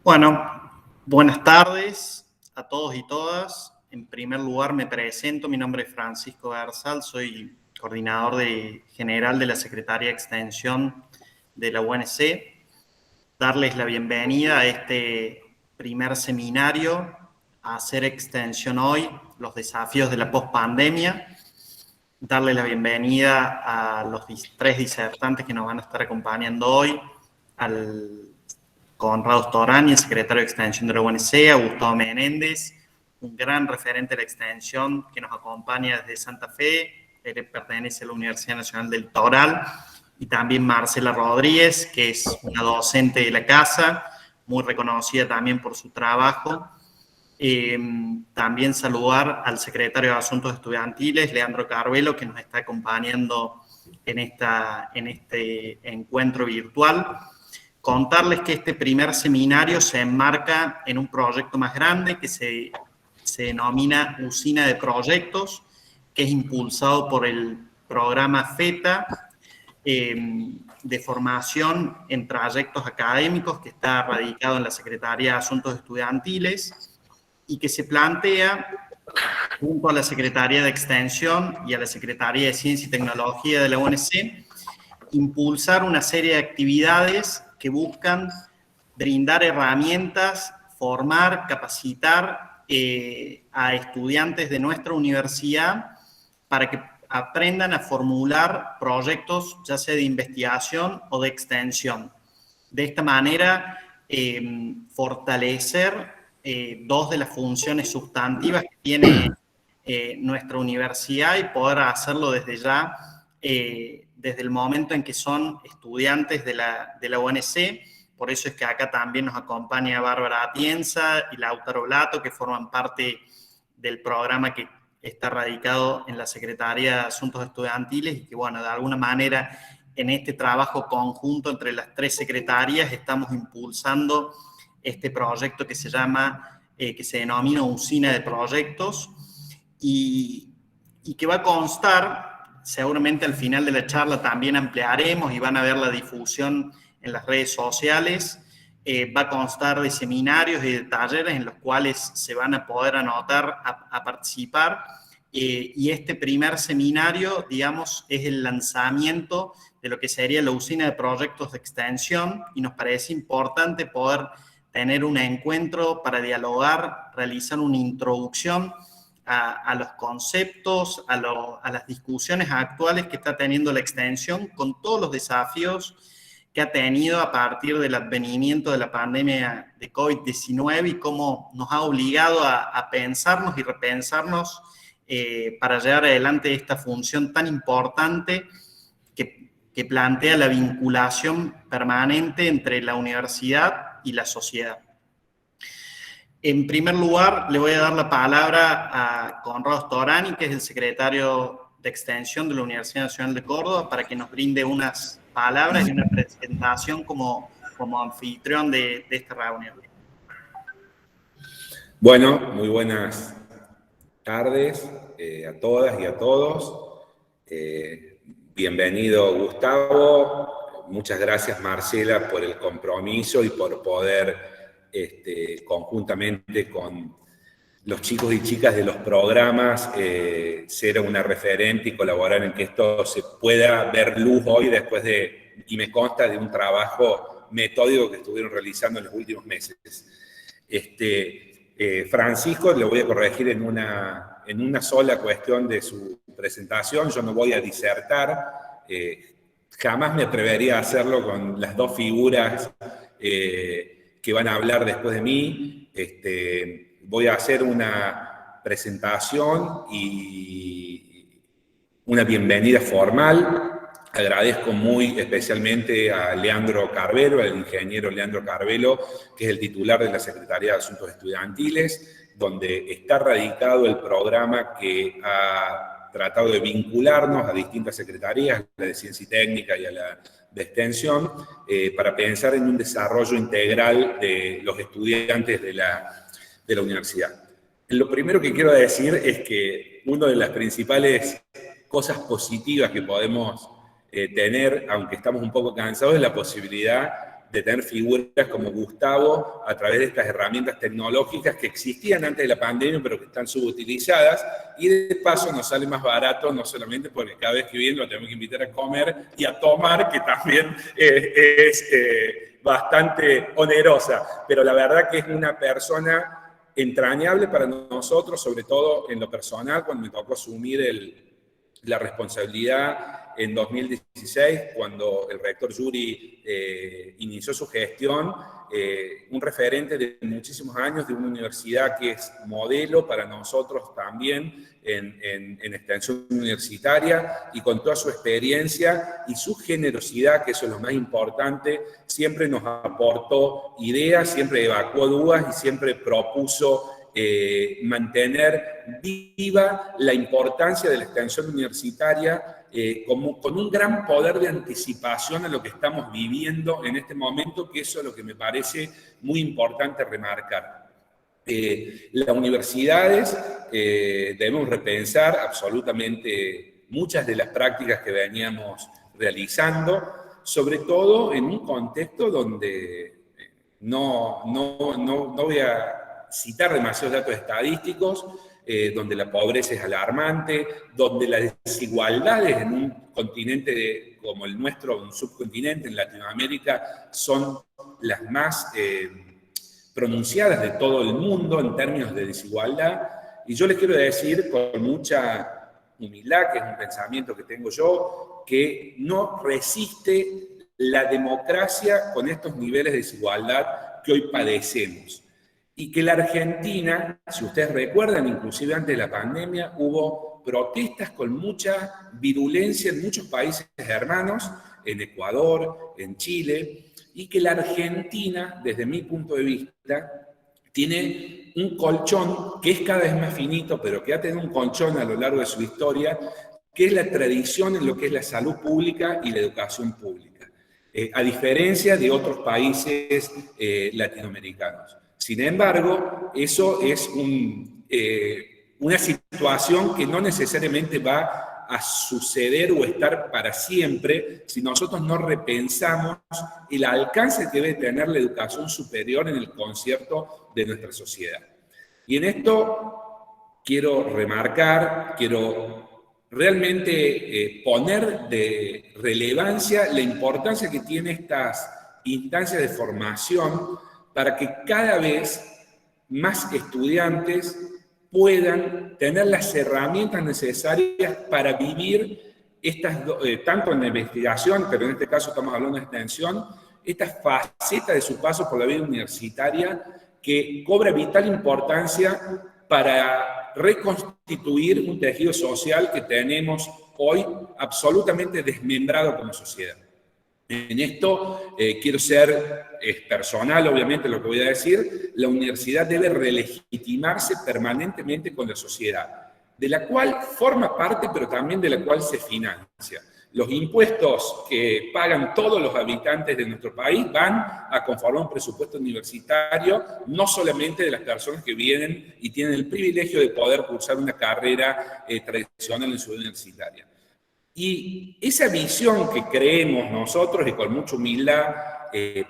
Bueno, buenas tardes a todos y todas. En primer lugar me presento, mi nombre es Francisco Garzal, soy coordinador general de la Secretaría de Extensión de la UNC. Darles la bienvenida a este primer seminario, a hacer extensión hoy, los desafíos de la pospandemia. Darle la bienvenida a los tres disertantes que nos van a estar acompañando hoy, al Conrado Storani, el secretario de Extensión de la UNC, a Gustavo Menéndez, un gran referente de la extensión que nos acompaña desde Santa Fe, él pertenece a la Universidad Nacional del Litoral, y también Marcela Rodríguez, que es una docente de la casa, muy reconocida también por su trabajo. También saludar al secretario de Asuntos Estudiantiles, Leandro Carvelo, que nos está acompañando en este encuentro virtual. Contarles que este primer seminario se enmarca en un proyecto más grande que se denomina Usina de Proyectos, que es impulsado por el programa FETA, de formación en trayectos académicos, que está radicado en la Secretaría de Asuntos Estudiantiles y que se plantea junto a la Secretaría de Extensión y a la Secretaría de Ciencia y Tecnología de la UNC, impulsar una serie de actividades que buscan brindar herramientas, formar, capacitar a estudiantes de nuestra universidad para que aprendan a formular proyectos, ya sea de investigación o de extensión. De esta manera, fortalecer dos de las funciones sustantivas que tiene nuestra universidad y poder hacerlo desde ya, desde el momento en que son estudiantes de la UNC. Por eso es que acá también nos acompaña Bárbara Atienza y Lautaro Blato, que forman parte del programa que está radicado en la Secretaría de Asuntos Estudiantiles y que, bueno, de alguna manera en este trabajo conjunto entre las tres secretarías estamos impulsando este proyecto que se llama, que se denomina Usina de Proyectos y que va a constar, seguramente al final de la charla también ampliaremos y van a ver la difusión en las redes sociales, va a constar de seminarios y de talleres en los cuales se van a poder anotar a participar. Y este primer seminario, digamos, es el lanzamiento de lo que sería la usina de proyectos de extensión y nos parece importante poder tener un encuentro para dialogar, realizar una introducción a los conceptos, a las discusiones actuales que está teniendo la extensión con todos los desafíos que ha tenido a partir del advenimiento de la pandemia de COVID-19 y cómo nos ha obligado a pensarnos y repensarnos para llevar adelante esta función tan importante que plantea la vinculación permanente entre la universidad y la sociedad. En primer lugar, le voy a dar la palabra a Conrado Storani, que es el secretario de Extensión de la Universidad Nacional de Córdoba, para que nos brinde unas palabras y una presentación como anfitrión de esta reunión. Bueno, muy buenas tardes a todas y a todos. Bienvenido, Gustavo. Muchas gracias, Marcela, por el compromiso y por poder conjuntamente con los chicos y chicas de los programas ser una referente y colaborar en que esto se pueda ver luz hoy después de, y me consta, de un trabajo metódico que estuvieron realizando en los últimos meses. Francisco, le voy a corregir en una sola cuestión de su presentación. Yo no voy a disertar, jamás me atrevería a hacerlo con las dos figuras que van a hablar después de mí. Voy a hacer una presentación y una bienvenida formal. Agradezco muy especialmente a Leandro Carvelo, al ingeniero Leandro Carvelo, que es el titular de la Secretaría de Asuntos Estudiantiles, donde está radicado el programa que ha tratado de vincularnos a distintas secretarías, la de Ciencia y Técnica y a la de Extensión, para pensar en un desarrollo integral de los estudiantes de la universidad. Lo primero que quiero decir es que una de las principales cosas positivas que podemos tener, aunque estamos un poco cansados, es la posibilidad de tener figuras como Gustavo a través de estas herramientas tecnológicas que existían antes de la pandemia, pero que están subutilizadas, y de paso nos sale más barato, no solamente porque cada vez que viene lo tenemos que invitar a comer y a tomar, que también es bastante onerosa, pero la verdad que es una persona entrañable para nosotros, sobre todo en lo personal, cuando me tocó asumir la responsabilidad en 2016, cuando el rector Yuri inició su gestión, un referente de muchísimos años de una universidad que es modelo para nosotros también en extensión universitaria, y con toda su experiencia y su generosidad, que eso es lo más importante, siempre nos aportó ideas, siempre evacuó dudas y siempre propuso mantener viva la importancia de la extensión universitaria con un gran poder de anticipación a lo que estamos viviendo en este momento, que eso es lo que me parece muy importante remarcar. Las universidades debemos repensar absolutamente muchas de las prácticas que veníamos realizando, sobre todo en un contexto donde no voy a citar demasiados datos estadísticos, donde la pobreza es alarmante, donde las desigualdades en un continente como el nuestro, un subcontinente en Latinoamérica, son las más pronunciadas de todo el mundo en términos de desigualdad. Y yo les quiero decir con mucha humildad, que es un pensamiento que tengo yo, que no resiste la democracia con estos niveles de desigualdad que hoy padecemos. Y que la Argentina, si ustedes recuerdan, inclusive antes de la pandemia, hubo protestas con mucha virulencia en muchos países hermanos, en Ecuador, en Chile, y que la Argentina, desde mi punto de vista, tiene un colchón que es cada vez más finito, pero que ha tenido un colchón a lo largo de su historia, que es la tradición en lo que es la salud pública y la educación pública, a diferencia de otros países latinoamericanos. Sin embargo, eso es una situación que no necesariamente va a suceder o estar para siempre si nosotros no repensamos el alcance que debe tener la educación superior en el concierto de nuestra sociedad. Y en esto quiero remarcar, quiero realmente poner de relevancia la importancia que tienen estas instancias de formación para que cada vez más estudiantes puedan tener las herramientas necesarias para vivir tanto en la investigación, pero en este caso estamos hablando de extensión, esta faceta de su paso por la vida universitaria que cobra vital importancia para reconstituir un tejido social que tenemos hoy absolutamente desmembrado como sociedad. En esto quiero ser personal, obviamente, lo que voy a decir. La universidad debe relegitimarse permanentemente con la sociedad, de la cual forma parte, pero también de la cual se financia. Los impuestos que pagan todos los habitantes de nuestro país van a conformar un presupuesto universitario, no solamente de las personas que vienen y tienen el privilegio de poder cursar una carrera tradicional en su vida universitaria. Y esa visión que creemos nosotros, y con mucha humildad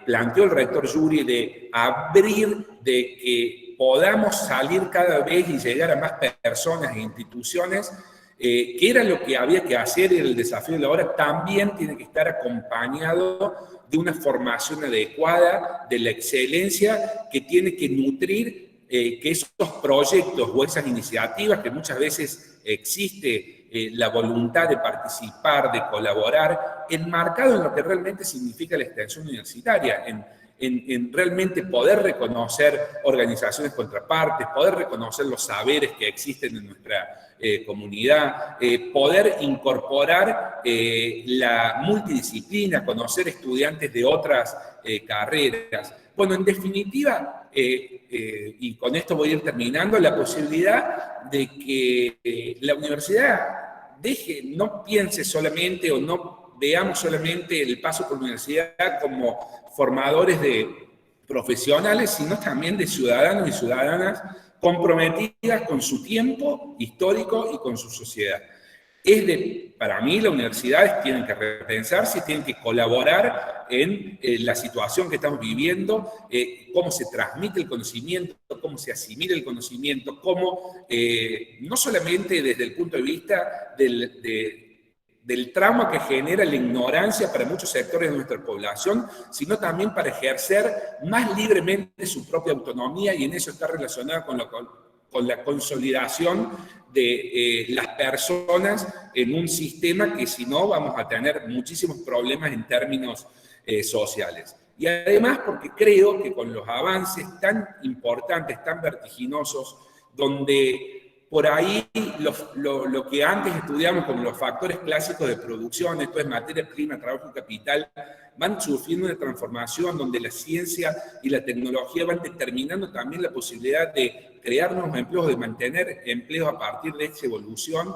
planteó el rector Yuri, de abrir, de que podamos salir cada vez y llegar a más personas e instituciones, que era lo que había que hacer, era el desafío de la hora, también tiene que estar acompañado de una formación adecuada, de la excelencia que tiene que nutrir que esos proyectos o esas iniciativas que muchas veces existe la voluntad de participar, de colaborar, enmarcado en lo que realmente significa la extensión universitaria, en realmente poder reconocer organizaciones contrapartes, poder reconocer los saberes que existen en nuestra comunidad, poder incorporar la multidisciplina, conocer estudiantes de otras carreras. Bueno, en definitiva, y con esto voy a ir terminando, la posibilidad de que la universidad no piense solamente o no veamos solamente el paso por la universidad como formadores de profesionales, sino también de ciudadanos y ciudadanas comprometidas con su tiempo histórico y con su sociedad. Para mí, las universidades tienen que repensarse, tienen que colaborar en la situación que estamos viviendo, cómo se transmite el conocimiento, cómo se asimila el conocimiento, cómo, no solamente desde el punto de vista del trauma que genera la ignorancia para muchos sectores de nuestra población, sino también para ejercer más libremente su propia autonomía, y en eso está relacionado con la consolidación de las personas en un sistema que, si no, vamos a tener muchísimos problemas en términos sociales. Y además porque creo que con los avances tan importantes, tan vertiginosos, donde por ahí lo que antes estudiamos como los factores clásicos de producción, esto es materia prima, trabajo y capital, van sufriendo una transformación donde la ciencia y la tecnología van determinando también la posibilidad de crear nuevos empleos, de mantener empleos a partir de esa evolución.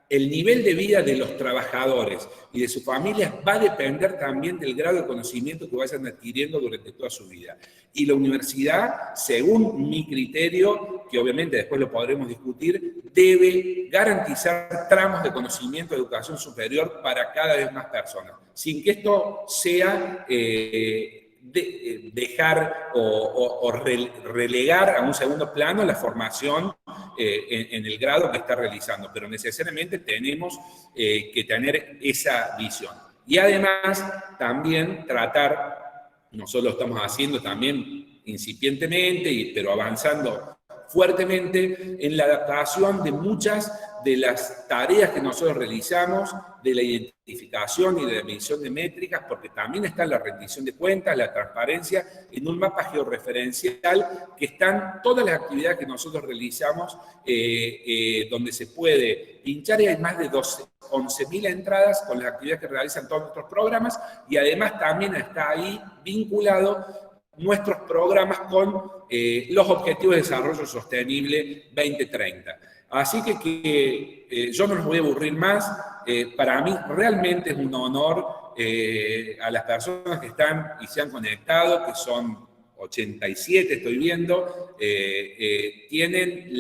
El nivel de vida de los trabajadores y de sus familias va a depender también del grado de conocimiento que vayan adquiriendo durante toda su vida. Y la universidad, según mi criterio, que obviamente después lo podremos discutir, debe garantizar tramos de conocimiento de educación superior para cada vez más personas, sin que esto sea dejar o relegar a un segundo plano la formación en el grado que está realizando, pero necesariamente tenemos que tener esa visión. Y además también tratar, nosotros lo estamos haciendo también incipientemente, pero avanzando fuertemente en la adaptación de muchas de las tareas que nosotros realizamos, de la identificación y de la medición de métricas, porque también está la rendición de cuentas, la transparencia, en un mapa georreferencial que están todas las actividades que nosotros realizamos, donde se puede pinchar, y hay más de 11.000 entradas con las actividades que realizan todos nuestros programas, y además también está ahí vinculado nuestros programas con los Objetivos de Desarrollo Sostenible 2030. Así que yo no los voy a aburrir más. Para mí realmente es un honor a las personas que están y se han conectado, que son 87, estoy viendo, tienen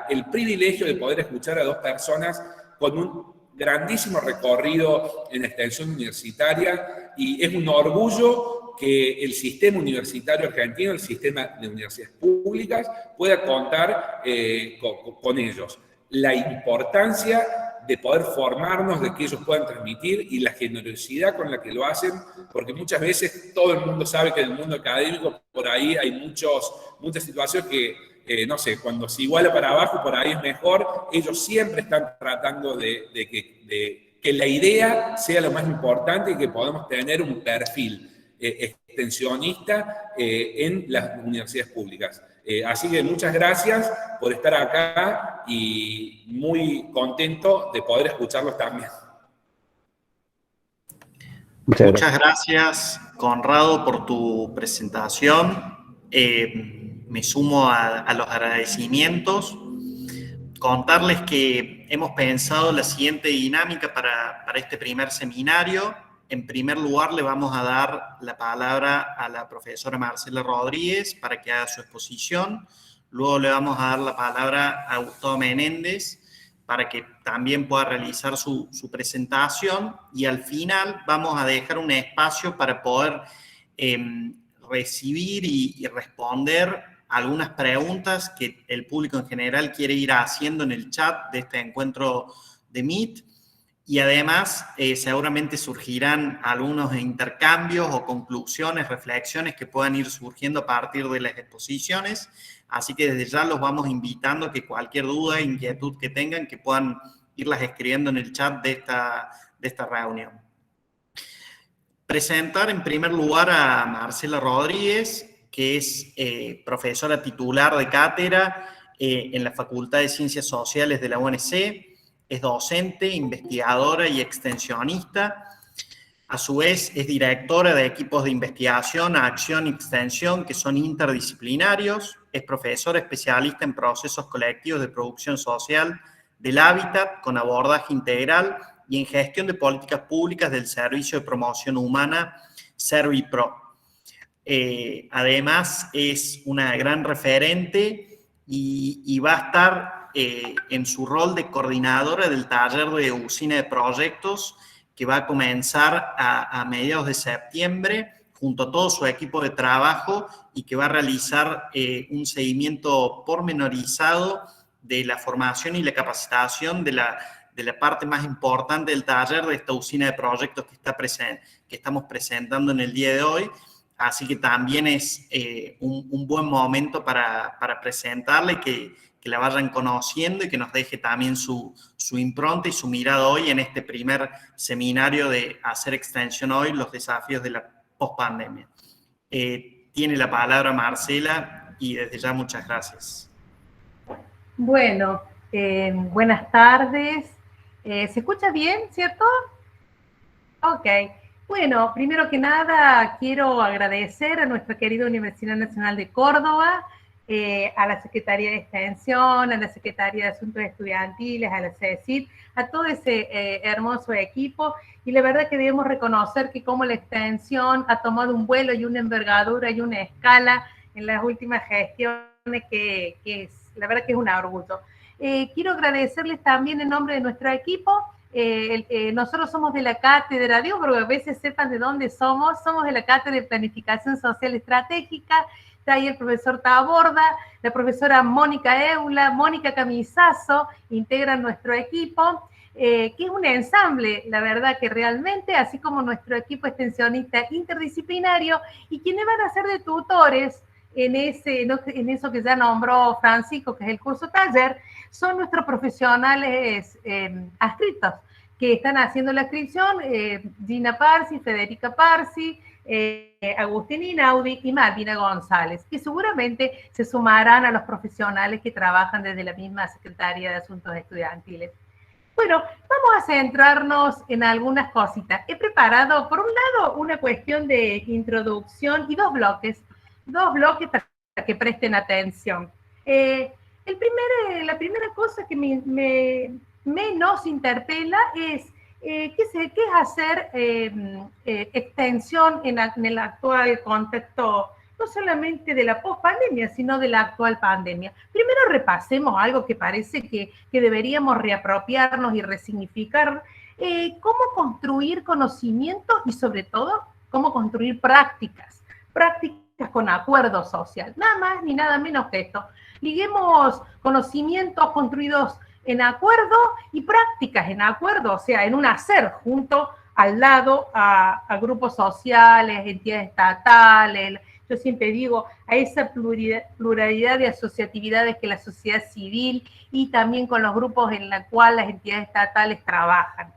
el privilegio de poder escuchar a dos personas con un grandísimo recorrido en extensión universitaria, y es un orgullo que el sistema universitario argentino, el sistema de universidades públicas, pueda contar con ellos. La importancia de poder formarnos, de que ellos puedan transmitir, y la generosidad con la que lo hacen, porque muchas veces todo el mundo sabe que en el mundo académico por ahí hay muchas situaciones que, no sé, cuando se iguala para abajo, por ahí es mejor. Ellos siempre están tratando de que la idea sea lo más importante y que podamos tener un perfil extensionista en las universidades públicas. Así que muchas gracias por estar acá y muy contento de poder escucharlos también. Muchas gracias, Conrado, por tu presentación. Me sumo a los agradecimientos. Contarles que hemos pensado la siguiente dinámica para este primer seminario. En primer lugar, le vamos a dar la palabra a la profesora Marcela Rodríguez para que haga su exposición. Luego le vamos a dar la palabra a Gustavo Menéndez para que también pueda realizar su presentación. Y al final vamos a dejar un espacio para poder recibir y responder algunas preguntas que el público en general quiere ir haciendo en el chat de este encuentro de Meet. Y además, seguramente surgirán algunos intercambios o conclusiones, reflexiones que puedan ir surgiendo a partir de las exposiciones. Así que desde ya los vamos invitando a que cualquier duda, inquietud que tengan, que puedan irlas escribiendo en el chat de esta reunión. Presentar en primer lugar a Marcela Rodríguez, que es profesora titular de cátedra en la Facultad de Ciencias Sociales de la UNC. Es docente, investigadora y extensionista. A su vez, es directora de equipos de investigación, acción y extensión que son interdisciplinarios. Es profesora especialista en procesos colectivos de producción social del hábitat con abordaje integral y en gestión de políticas públicas del Servicio de Promoción Humana ServiPro. Además, es una gran referente y va a estar en su rol de coordinadora del taller de usina de proyectos que va a comenzar a mediados de septiembre junto a todo su equipo de trabajo y que va a realizar un seguimiento pormenorizado de la formación y la capacitación de la parte más importante del taller de esta usina de proyectos que estamos presentando en el día de hoy. Así que también es un buen momento para presentarla y que la vayan conociendo y que nos deje también su impronta y su mirada hoy en este primer seminario de Hacer Extensión Hoy, los desafíos de la pospandemia. Tiene la palabra Marcela y desde ya muchas gracias. Bueno, buenas tardes. ¿Se escucha bien, cierto? Ok. Bueno, primero que nada quiero agradecer a nuestra querida Universidad Nacional de Córdoba, a la Secretaría de Extensión, a la Secretaría de Asuntos Estudiantiles, a la CECIT, a todo ese hermoso equipo. Y la verdad que debemos reconocer que como la extensión ha tomado un vuelo y una envergadura y una escala en las últimas gestiones que es, la verdad que es un orgullo. Quiero agradecerles también en nombre de nuestro equipo. Nosotros somos de la cátedra, digo, porque a veces sepan de dónde somos de la cátedra de Planificación Social Estratégica. Está ahí el profesor Taborda, la profesora Mónica Eula, Mónica Camisazo, integran nuestro equipo, que es un ensamble, la verdad que realmente, así como nuestro equipo extensionista interdisciplinario, y quienes van a ser de tutores en eso que ya nombró Francisco, que es el curso taller, son nuestros profesionales adscritos, que están haciendo la inscripción, Gina Parsi, Federica Parsi, Agustín Inaudi y Malvina González, que seguramente se sumarán a los profesionales que trabajan desde la misma Secretaría de Asuntos Estudiantiles. Bueno, vamos a centrarnos en algunas cositas. He preparado, por un lado, una cuestión de introducción y dos bloques para que presten atención. La primera cosa que nos interpela es ¿qué es hacer extensión en el actual contexto, no solamente de la pospandemia, sino de la actual pandemia. Primero repasemos algo que parece que deberíamos reapropiarnos y resignificar, cómo construir conocimiento y sobre todo cómo construir prácticas con acuerdo social, nada más ni nada menos que esto. Liguemos conocimientos construidos en acuerdo y prácticas en acuerdo, o sea, en un hacer junto al lado a grupos sociales, entidades estatales. Yo siempre digo, a esa pluralidad de asociatividades que la sociedad civil y también con los grupos en los cuales las entidades estatales trabajan.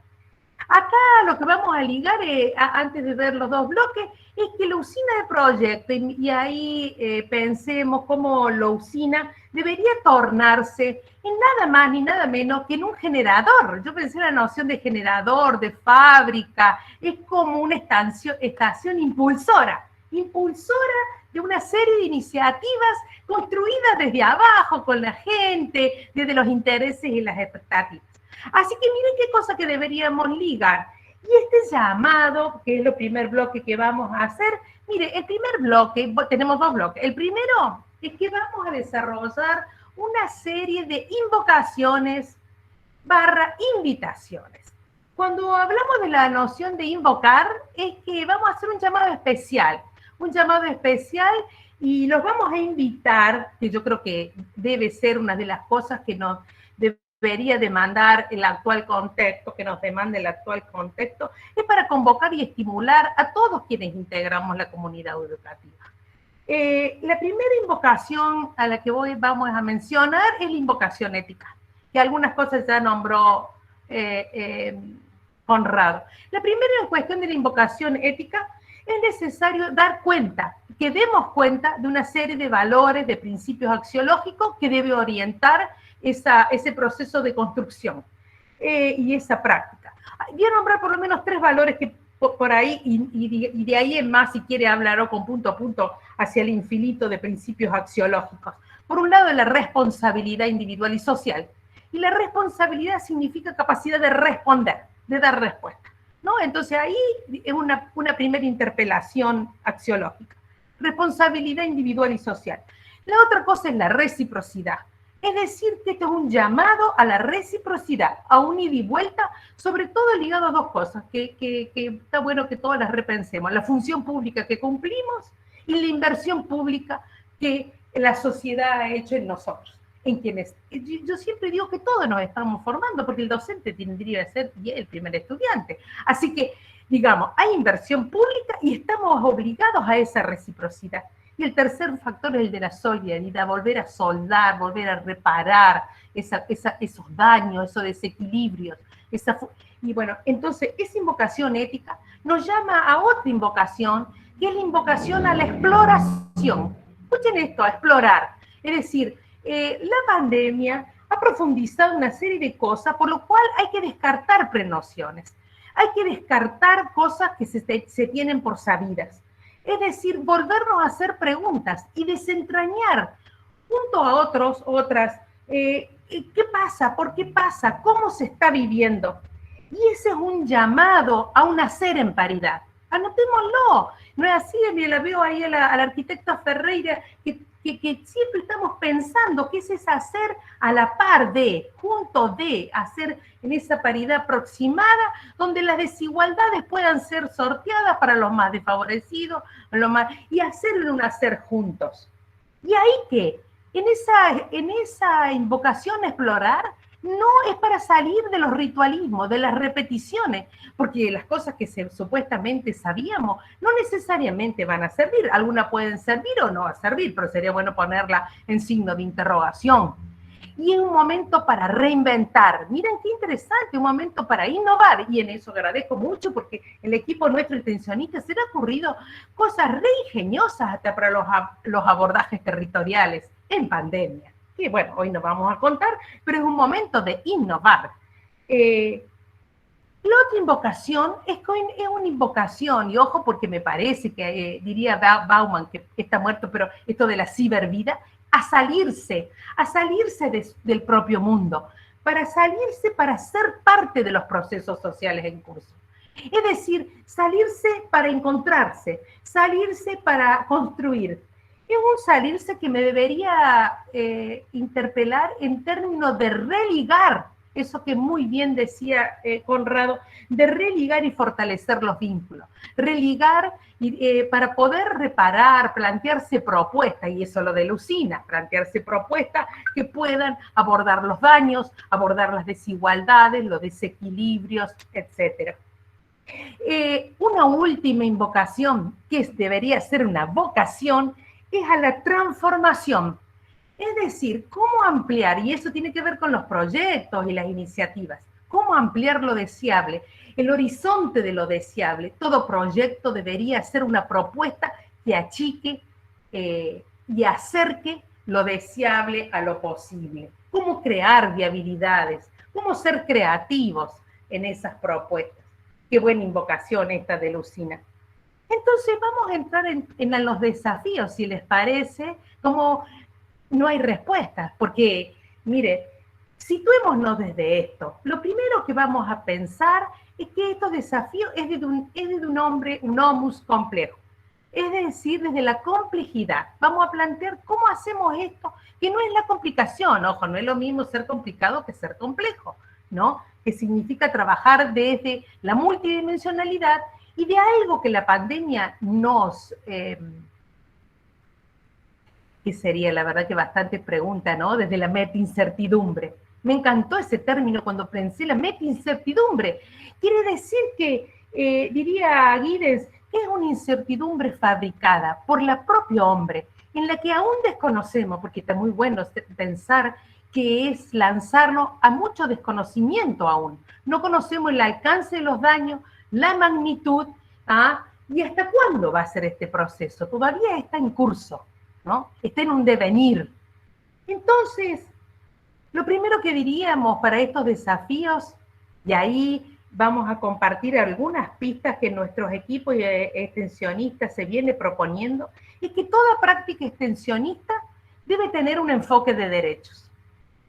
Acá lo que vamos a ligar, antes de ver los dos bloques, es que la usina de proyecto, y ahí pensemos cómo la usina debería tornarse en nada más ni nada menos que en un generador. Yo pensé en la noción de generador, de fábrica, es como una estación impulsora de una serie de iniciativas construidas desde abajo, con la gente, desde los intereses y las expectativas. Así que miren qué cosa que deberíamos ligar. Y este llamado, que es el primer bloque que vamos a hacer, mire, el primer bloque, tenemos dos bloques. El primero es que vamos a desarrollar una serie de invocaciones / invitaciones. Cuando hablamos de la noción de invocar, es que vamos a hacer un llamado especial y los vamos a invitar, que yo creo que debe ser una de las cosas que nos debería demandar el actual contexto, que nos demande el actual contexto, es para convocar y estimular a todos quienes integramos la comunidad educativa. La primera invocación a la que vamos a mencionar es la invocación ética, que algunas cosas ya nombró Conrado. La primera en cuestión de la invocación ética es necesario que demos cuenta de una serie de valores, de principios axiológicos que debe orientar ese proceso de construcción y esa práctica. Voy a nombrar por lo menos 3 valores que por ahí, y de ahí en más, si quiere hablar con punto a punto hacia el infinito de principios axiológicos. Por un lado, la responsabilidad individual y social. Y la responsabilidad significa capacidad de responder, de dar respuesta, ¿no? Entonces ahí es una primera interpelación axiológica. Responsabilidad individual y social. La otra cosa es la reciprocidad. Es decir, que esto es un llamado a la reciprocidad, a un ida y vuelta, sobre todo ligado a dos cosas, que está bueno que todas las repensemos: la función pública que cumplimos y la inversión pública que la sociedad ha hecho en nosotros, en quienes. Yo siempre digo que todos nos estamos formando, porque el docente tendría que ser el primer estudiante. Así que, digamos, hay inversión pública y estamos obligados a esa reciprocidad. Y el tercer factor es el de la solidaridad, volver a soldar, volver a reparar esos daños, esos desequilibrios. Y bueno, entonces esa invocación ética nos llama a otra invocación, que es la invocación a la exploración. Escuchen esto, a explorar. Es decir, la pandemia ha profundizado una serie de cosas, por lo cual hay que descartar prenociones. Hay que descartar cosas que se tienen por sabidas. Es decir, volvernos a hacer preguntas y desentrañar junto a otras, ¿qué pasa? ¿Por qué pasa? ¿Cómo se está viviendo? Y ese es un llamado a un hacer en paridad. Anotémoslo. No es así, la veo ahí al arquitecto Ferreira, que siempre estamos pensando que ese es hacer a la par de, junto de, hacer en esa paridad aproximada, donde las desigualdades puedan ser sorteadas para los más desfavorecidos, y hacerlo un hacer juntos. Y ahí que, en esa invocación a explorar, no es para salir de los ritualismos, de las repeticiones, porque las cosas que supuestamente sabíamos no necesariamente van a servir. Algunas pueden servir o no a servir, pero sería bueno ponerla en signo de interrogación. Y es un momento para reinventar. Miren qué interesante, un momento para innovar. Y en eso agradezco mucho, porque el equipo nuestro intencionista se le ha ocurrido cosas re ingeniosas hasta para los abordajes territoriales en pandemia. Que bueno, hoy nos vamos a contar, pero es un momento de innovar. La otra invocación es una invocación, y ojo, porque me parece que diría Bauman, que está muerto, pero esto de la cibervida, a salirse del propio mundo, para ser parte de los procesos sociales en curso. Es decir, salirse para encontrarse, salirse para construir. Es un salirse que me debería interpelar en términos de religar, eso que muy bien decía Conrado, de religar y fortalecer los vínculos. Religar para poder reparar, plantearse propuestas, y eso lo de Lucina, plantearse propuestas que puedan abordar los daños, abordar las desigualdades, los desequilibrios, etc. Una última invocación, que debería ser una vocación, es a la transformación. Es decir, cómo ampliar, y eso tiene que ver con los proyectos y las iniciativas, cómo ampliar lo deseable, el horizonte de lo deseable. Todo proyecto debería ser una propuesta que achique y acerque lo deseable a lo posible. Cómo crear viabilidades, cómo ser creativos en esas propuestas. Qué buena invocación esta de Lucina. Entonces vamos a entrar en los desafíos, si les parece, como no hay respuestas, porque, mire, situémonos desde esto. Lo primero que vamos a pensar es que estos desafíos es de un hombre, un homus complejo, es decir, desde la complejidad. Vamos a plantear cómo hacemos esto, que no es la complicación, ojo, no es lo mismo ser complicado que ser complejo, ¿no? Que significa trabajar desde la multidimensionalidad y de algo que la pandemia nos... que sería, la verdad, que bastante pregunta, ¿no? Desde la meta-incertidumbre. Me encantó ese término cuando pensé la meta-incertidumbre. Quiere decir que, diría Guides, que es una incertidumbre fabricada por el propio hombre, en la que aún desconocemos, porque está muy bueno pensar que es lanzarnos a mucho desconocimiento aún. No conocemos el alcance de los daños, la magnitud, y hasta cuándo va a ser este proceso. Todavía está en curso, ¿no? Está en un devenir. Entonces, lo primero que diríamos para estos desafíos, y ahí vamos a compartir algunas pistas que nuestros equipos extensionistas se viene proponiendo, es que toda práctica extensionista debe tener un enfoque de derechos.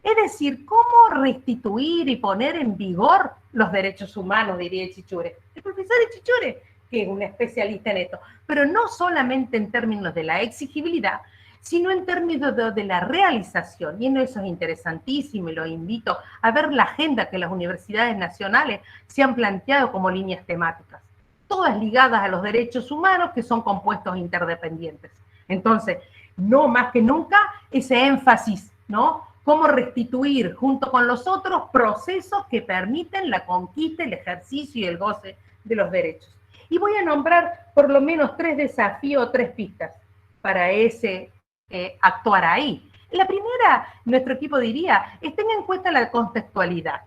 Es decir, cómo restituir y poner en vigor los derechos humanos, diría Chichure. El profesor Chichure, que es un especialista en esto, pero no solamente en términos de la exigibilidad, sino en términos de la realización. Y en eso es interesantísimo y lo invito a ver la agenda que las universidades nacionales se han planteado como líneas temáticas, todas ligadas a los derechos humanos que son compuestos interdependientes. Entonces, no más que nunca ese énfasis, ¿no? Cómo restituir junto con los otros procesos que permiten la conquista, el ejercicio y el goce de los derechos. Y voy a nombrar por lo menos 3 desafíos o 3 pistas para ese actuar ahí. La primera, nuestro equipo diría, es tener en cuenta la contextualidad,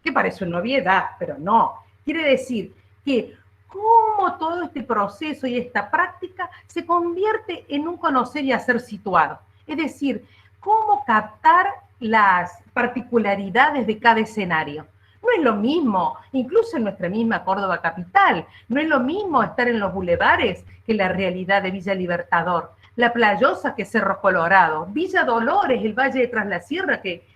que parece una obviedad, pero no. Quiere decir que cómo todo este proceso y esta práctica se convierte en un conocer y hacer situado. Es decir, cómo captar las particularidades de cada escenario. No es lo mismo, incluso en nuestra misma Córdoba capital, no es lo mismo estar en los bulevares que la realidad de Villa Libertador, La Playosa que Cerro Colorado, Villa Dolores, el Valle de Tras la Sierra, que,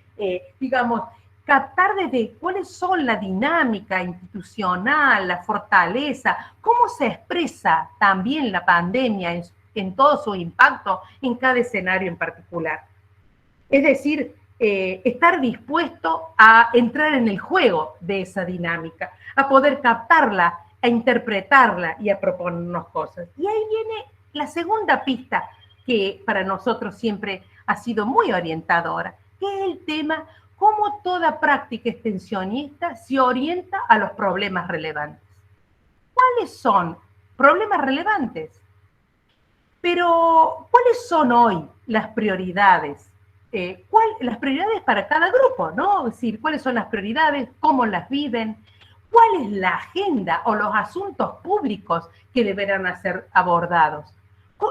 digamos, captar desde cuáles son la dinámica institucional, la fortaleza, cómo se expresa también la pandemia en todo su impacto en cada escenario en particular. Es decir, estar dispuesto a entrar en el juego de esa dinámica, a poder captarla, a interpretarla y a proponernos cosas. Y ahí viene la segunda pista que para nosotros siempre ha sido muy orientadora, que es el tema cómo toda práctica extensionista se orienta a los problemas relevantes. ¿Cuáles son problemas relevantes? Pero, ¿cuáles son hoy las prioridades? Las prioridades para cada grupo, ¿no? Es decir, ¿cuáles son las prioridades? ¿Cómo las viven? ¿Cuál es la agenda o los asuntos públicos que deberán ser abordados?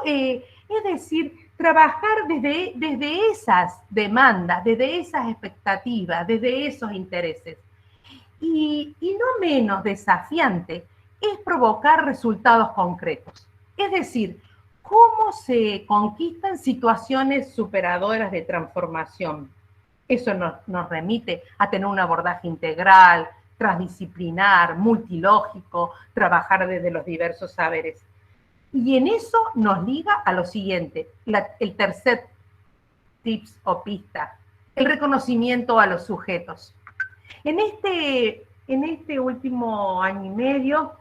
Es decir, trabajar desde esas demandas, desde esas expectativas, desde esos intereses. Y no menos desafiante es provocar resultados concretos. Es decir, cómo se conquistan situaciones superadoras de transformación. Eso nos remite a tener un abordaje integral, transdisciplinar, multilógico, trabajar desde los diversos saberes. Y en eso nos liga a lo siguiente, el tercer tips o pista, el reconocimiento a los sujetos. En este último año y medio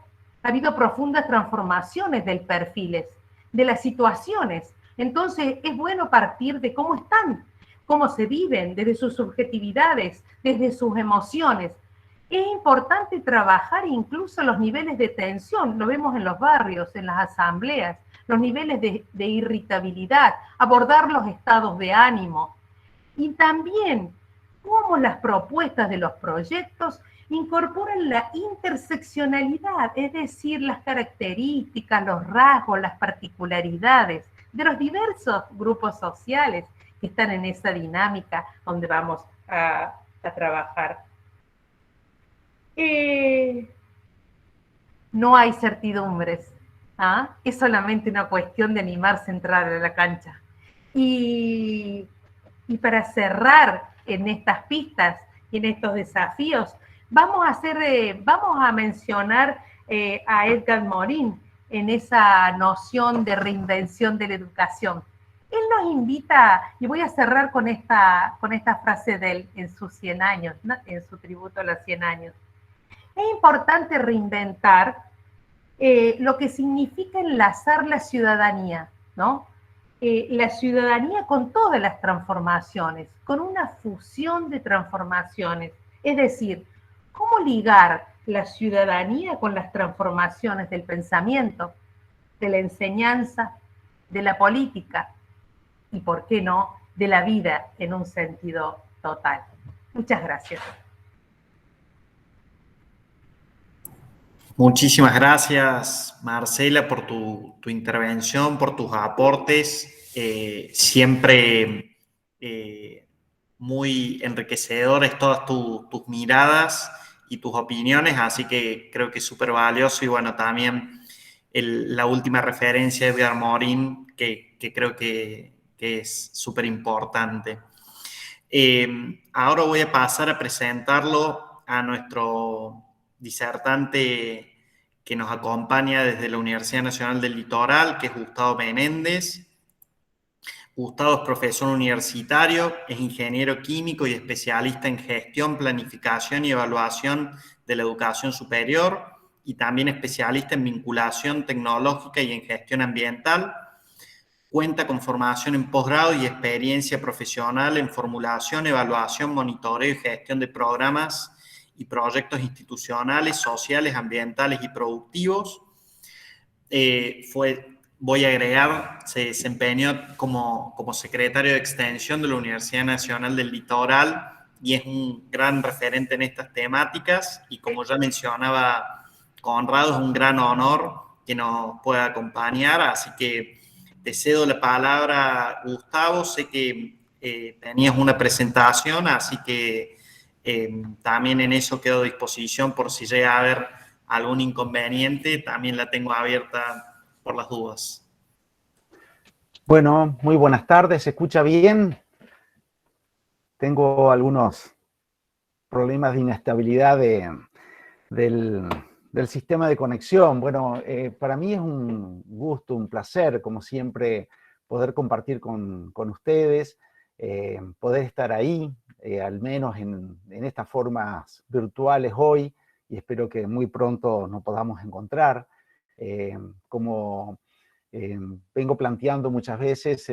ha habido profundas transformaciones del perfiles, de las situaciones. Entonces es bueno partir de cómo están, cómo se viven, desde sus subjetividades, desde sus emociones. Es importante trabajar incluso los niveles de tensión, lo vemos en los barrios, en las asambleas, los niveles de irritabilidad, abordar los estados de ánimo. Y también cómo las propuestas de los proyectos incorporan la interseccionalidad, es decir, las características, los rasgos, las particularidades de los diversos grupos sociales que están en esa dinámica donde vamos a trabajar. No hay certidumbres, ¿ah? Es solamente una cuestión de animarse a entrar a la cancha. Y para cerrar en estas pistas y en estos desafíos, vamos a mencionar a Edgar Morin en esa noción de reinvención de la educación. Él nos invita, y voy a cerrar con esta frase de él en sus 100 años, ¿no? En su tributo a los 100 años. Es importante reinventar lo que significa enlazar la ciudadanía, ¿no? La ciudadanía con todas las transformaciones, con una fusión de transformaciones. Es decir, ¿cómo ligar la ciudadanía con las transformaciones del pensamiento, de la enseñanza, de la política y, por qué no, de la vida en un sentido total? Muchas gracias. Muchísimas gracias, Marcela, por tu intervención, por tus aportes, siempre muy enriquecedores todas tus miradas y tus opiniones, así que creo que es súper valioso. Y bueno, también la última referencia de Edgar Morin, que creo que es súper importante. Ahora voy a pasar a presentarlo a nuestro disertante que nos acompaña desde la Universidad Nacional del Litoral, que es Gustavo Menéndez. Gustavo es profesor universitario, es ingeniero químico y especialista en gestión, planificación y evaluación de la educación superior y también especialista en vinculación tecnológica y en gestión ambiental. Cuenta con formación en posgrado y experiencia profesional en formulación, evaluación, monitoreo y gestión de programas y proyectos institucionales, sociales, ambientales y productivos. Voy a agregar, se desempeñó como secretario de extensión de la Universidad Nacional del Litoral y es un gran referente en estas temáticas y como ya mencionaba Conrado, es un gran honor que nos pueda acompañar, así que te cedo la palabra, Gustavo. Sé que tenías una presentación, así que también en eso quedo a disposición por si llega a haber algún inconveniente, también la tengo abierta por las dudas. Bueno, muy buenas tardes, ¿se escucha bien? Tengo algunos problemas de inestabilidad del sistema de conexión. Bueno, para mí es un gusto, un placer, como siempre, poder compartir con ustedes, poder estar ahí, al menos en estas formas virtuales hoy, y espero que muy pronto nos podamos encontrar. Como vengo planteando muchas veces,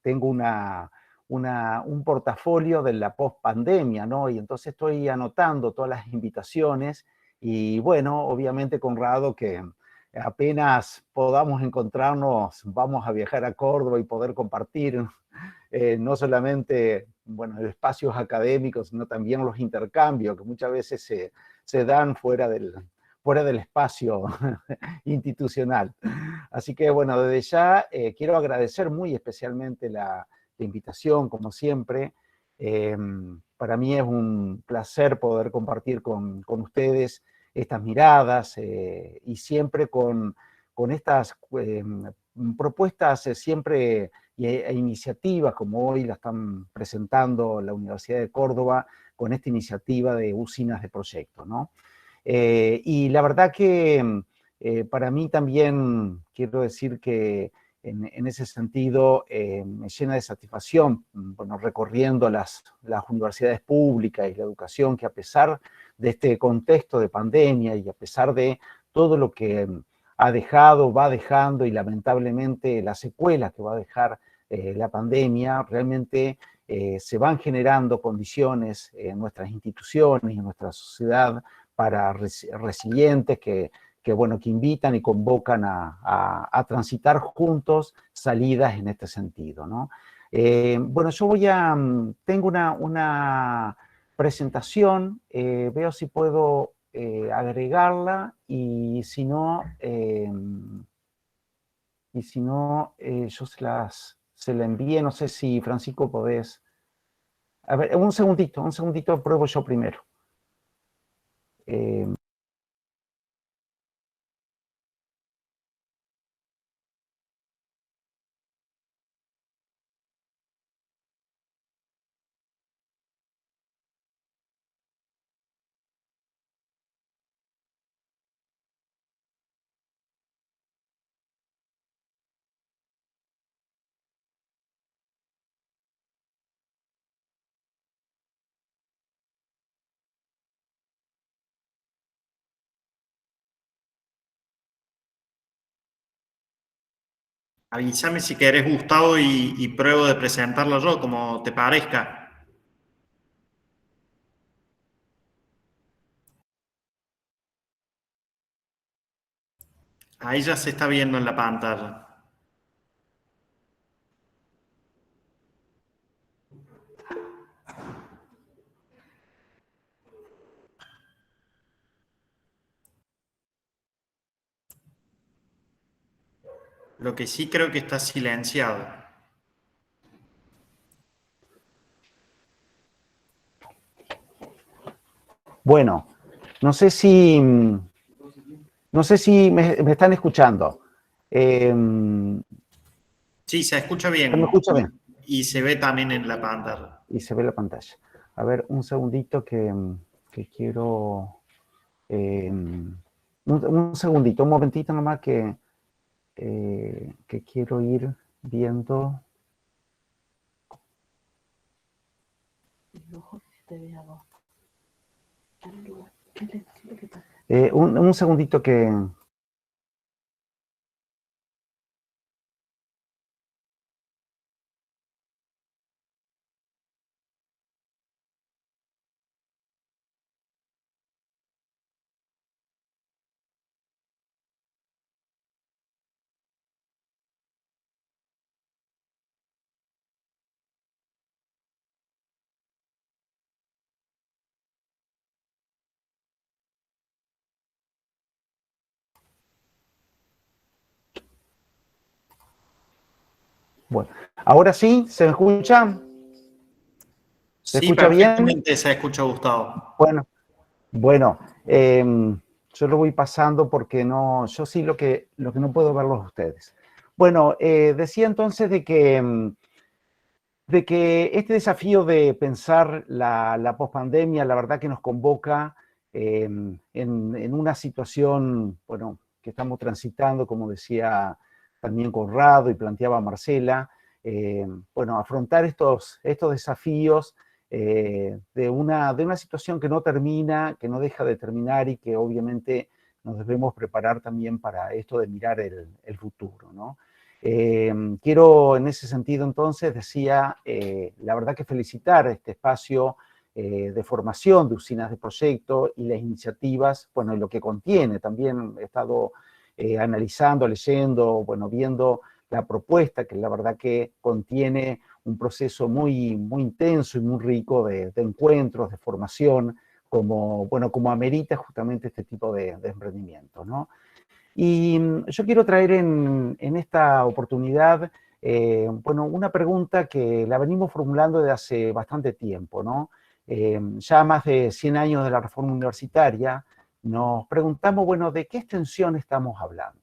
tengo un portafolio de la post-pandemia, ¿no? Y entonces estoy anotando todas las invitaciones y bueno, obviamente, Conrado, que apenas podamos encontrarnos, vamos a viajar a Córdoba y poder compartir no solamente, bueno, espacios académicos, sino también los intercambios que muchas veces se dan fuera del espacio institucional. Así que, bueno, desde ya quiero agradecer muy especialmente la invitación, como siempre. Para mí es un placer poder compartir con ustedes estas miradas y siempre con estas propuestas siempre e iniciativas como hoy la están presentando la Universidad de Córdoba con esta iniciativa de usinas de proyecto, ¿no? Y la verdad que para mí también quiero decir que en ese sentido me llena de satisfacción, bueno, recorriendo las universidades públicas y la educación, que a pesar de este contexto de pandemia y a pesar de todo lo que ha dejado, va dejando y lamentablemente las secuelas que va a dejar la pandemia, realmente se van generando condiciones en nuestras instituciones y en nuestra sociedad para resilientes que invitan y convocan a transitar juntos salidas en este sentido, ¿no? Bueno, yo tengo una presentación, veo si puedo agregarla y si no, yo se la envíe, no sé si Francisco podés... A ver, un segundito, pruebo yo primero. Avísame si querés, Gustavo, y pruebo de presentarlo yo, como te parezca. Ahí ya se está viendo en la pantalla. Lo que sí creo que está silenciado. Bueno, no sé si me están escuchando. Sí, se escucha bien. ¿Se me escucha bien? Y se ve también en la pantalla. Y se ve la pantalla. A ver, un segundito que quiero... un segundito, un momentito nomás que quiero ir viendo... Un segundito que... Bueno, ahora sí, ¿se me escucha? ¿Se Sí, escucha bien? perfectamente se escucha, Gustavo. Bueno, yo lo voy pasando porque no, yo sí lo que no puedo verlos ustedes. Bueno, decía entonces de que este desafío de pensar la pospandemia, la verdad que nos convoca en una situación, bueno, que estamos transitando, como decía también Conrado y planteaba Marcela, bueno, afrontar estos desafíos de una situación que no termina, que no deja de terminar y que obviamente nos debemos preparar también para esto de mirar el futuro, ¿no? Quiero en ese sentido entonces, decía, la verdad que felicitar este espacio de formación de usinas de proyecto y las iniciativas, bueno, y lo que contiene. También he estado analizando, leyendo, bueno, viendo la propuesta que la verdad que contiene un proceso muy, muy intenso y muy rico de encuentros, de formación, bueno, como amerita justamente este tipo de emprendimiento, ¿no? Y yo quiero traer en esta oportunidad, bueno, una pregunta que la venimos formulando desde hace bastante tiempo, ¿no? Ya más de 100 años de la reforma universitaria, nos preguntamos, bueno, ¿de qué extensión estamos hablando?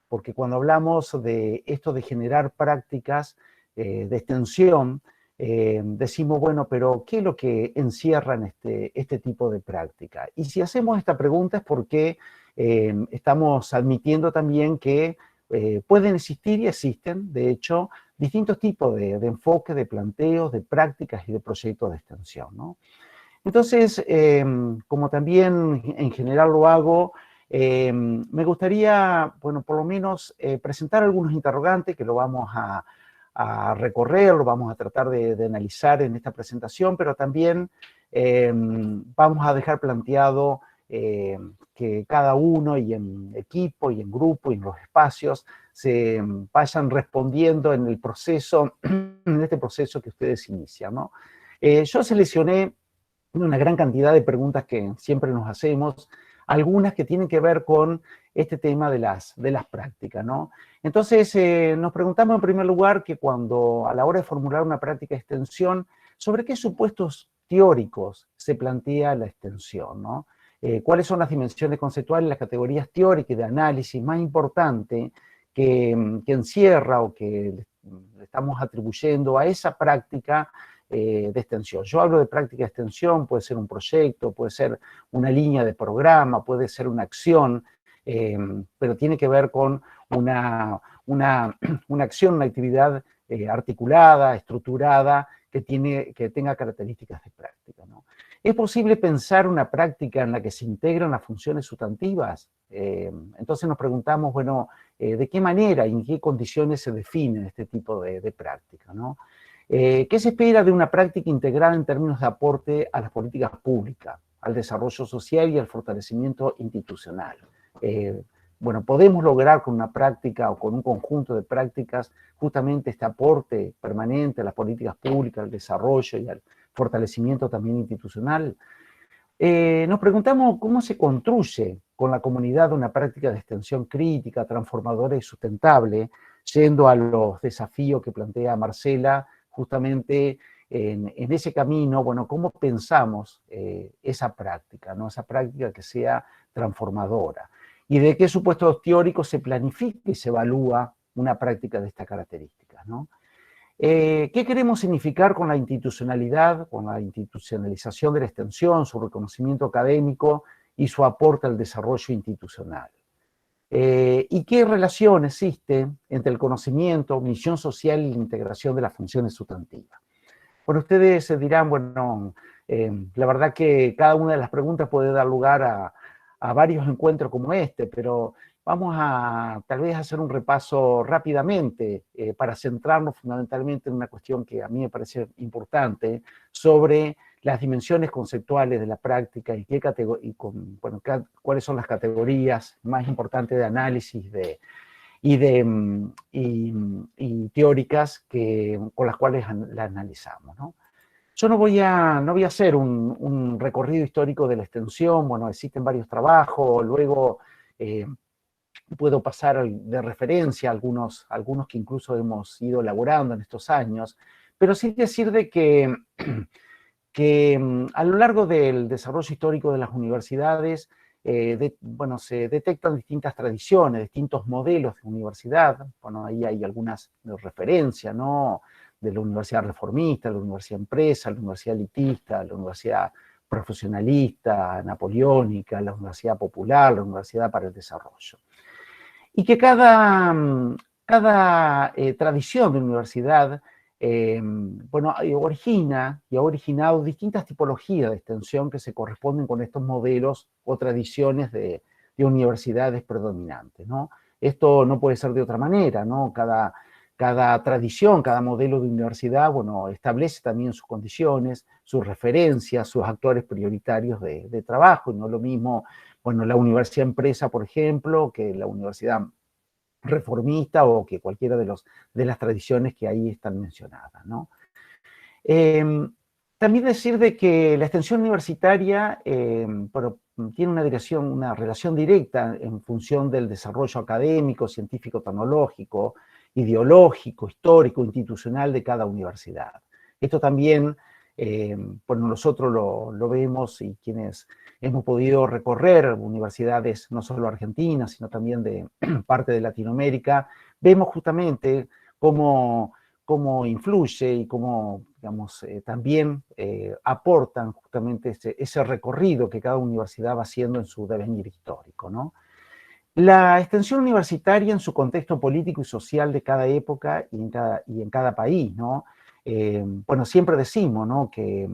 Porque cuando hablamos de esto de generar prácticas de extensión, decimos, bueno, pero ¿qué es lo que encierran este tipo de práctica? Y si hacemos esta pregunta es porque estamos admitiendo también que pueden existir y existen, de hecho, distintos tipos de enfoque, de planteos, de prácticas y de proyectos de extensión, ¿no? Entonces, como también en general lo hago, me gustaría, bueno, por lo menos presentar algunos interrogantes que lo vamos a recorrer, lo vamos a tratar de analizar en esta presentación, pero también vamos a dejar planteado que cada uno y en equipo y en grupo y en los espacios se vayan respondiendo en el proceso, en este proceso que ustedes inician, ¿no? Yo seleccioné una gran cantidad de preguntas que siempre nos hacemos, algunas que tienen que ver con este tema de las prácticas, ¿no? Entonces, nos preguntamos en primer lugar que cuando a la hora de formular una práctica de extensión, ¿sobre qué supuestos teóricos se plantea la extensión, ¿no? ¿Cuáles son las dimensiones conceptuales, las categorías teóricas y de análisis más importantes que encierra o que le estamos atribuyendo a esa práctica de extensión? Yo hablo de práctica de extensión, puede ser un proyecto, puede ser una línea de programa, puede ser una acción, pero tiene que ver con una acción, una actividad articulada, estructurada, que tenga características de práctica, ¿no? ¿Es posible pensar una práctica en la que se integran las funciones sustantivas? Entonces nos preguntamos, bueno, ¿de qué manera y en qué condiciones se define este tipo de práctica, ¿no? ¿Qué se espera de una práctica integrada en términos de aporte a las políticas públicas, al desarrollo social y al fortalecimiento institucional? Bueno, podemos lograr con una práctica o con un conjunto de prácticas justamente este aporte permanente a las políticas públicas, al desarrollo y al fortalecimiento también institucional. Nos preguntamos cómo se construye con la comunidad una práctica de extensión crítica, transformadora y sustentable, yendo a los desafíos que plantea Marcela, justamente en ese camino, bueno, cómo pensamos esa práctica, ¿no? Esa práctica que sea transformadora. Y de qué supuestos teóricos se planifica y se evalúa una práctica de estas características, ¿no? ¿Qué queremos significar con la institucionalidad, con la institucionalización de la extensión, su reconocimiento académico y su aporte al desarrollo institucional? ¿Y qué relación existe entre el conocimiento, misión social y la integración de las funciones sustantivas? Bueno, ustedes dirán, bueno, la verdad que cada una de las preguntas puede dar lugar a varios encuentros como este, pero vamos a tal vez hacer un repaso rápidamente para centrarnos fundamentalmente en una cuestión que a mí me parece importante sobre las dimensiones conceptuales de la práctica y, bueno, cuáles son las categorías más importantes de análisis y teóricas con las cuales la analizamos, ¿no? Yo no voy a hacer un recorrido histórico de la extensión. Bueno, existen varios trabajos, luego puedo pasar de referencia a algunos que incluso hemos ido elaborando en estos años, pero sí decir de que a lo largo del desarrollo histórico de las universidades, bueno, se detectan distintas tradiciones, distintos modelos de universidad. Bueno, ahí hay algunas de referencia, ¿no? De la universidad reformista, la universidad empresa, la universidad elitista, la universidad profesionalista, napoleónica, la universidad popular, la universidad para el desarrollo. Y que cada tradición de universidad bueno, origina y ha originado distintas tipologías de extensión que se corresponden con estos modelos o tradiciones de universidades predominantes, ¿no? Esto no puede ser de otra manera, ¿no? Cada tradición, cada modelo de universidad, bueno, establece también sus condiciones, sus referencias, sus actores prioritarios de trabajo. Y no es lo mismo, bueno, la universidad empresa, por ejemplo, que la universidad reformista o que cualquiera de las tradiciones que ahí están mencionadas, ¿no? También decir de que la extensión universitaria tiene una relación directa en función del desarrollo académico, científico, tecnológico, ideológico, histórico, institucional de cada universidad. Esto también, bueno, nosotros lo vemos, y quienes hemos podido recorrer universidades no solo argentinas, sino también de parte de Latinoamérica, vemos justamente cómo influye y cómo, digamos, también aportan justamente ese recorrido que cada universidad va haciendo en su devenir histórico, ¿no? La extensión universitaria en su contexto político y social de cada época y en cada país, ¿no? Bueno, siempre decimos, ¿no?, que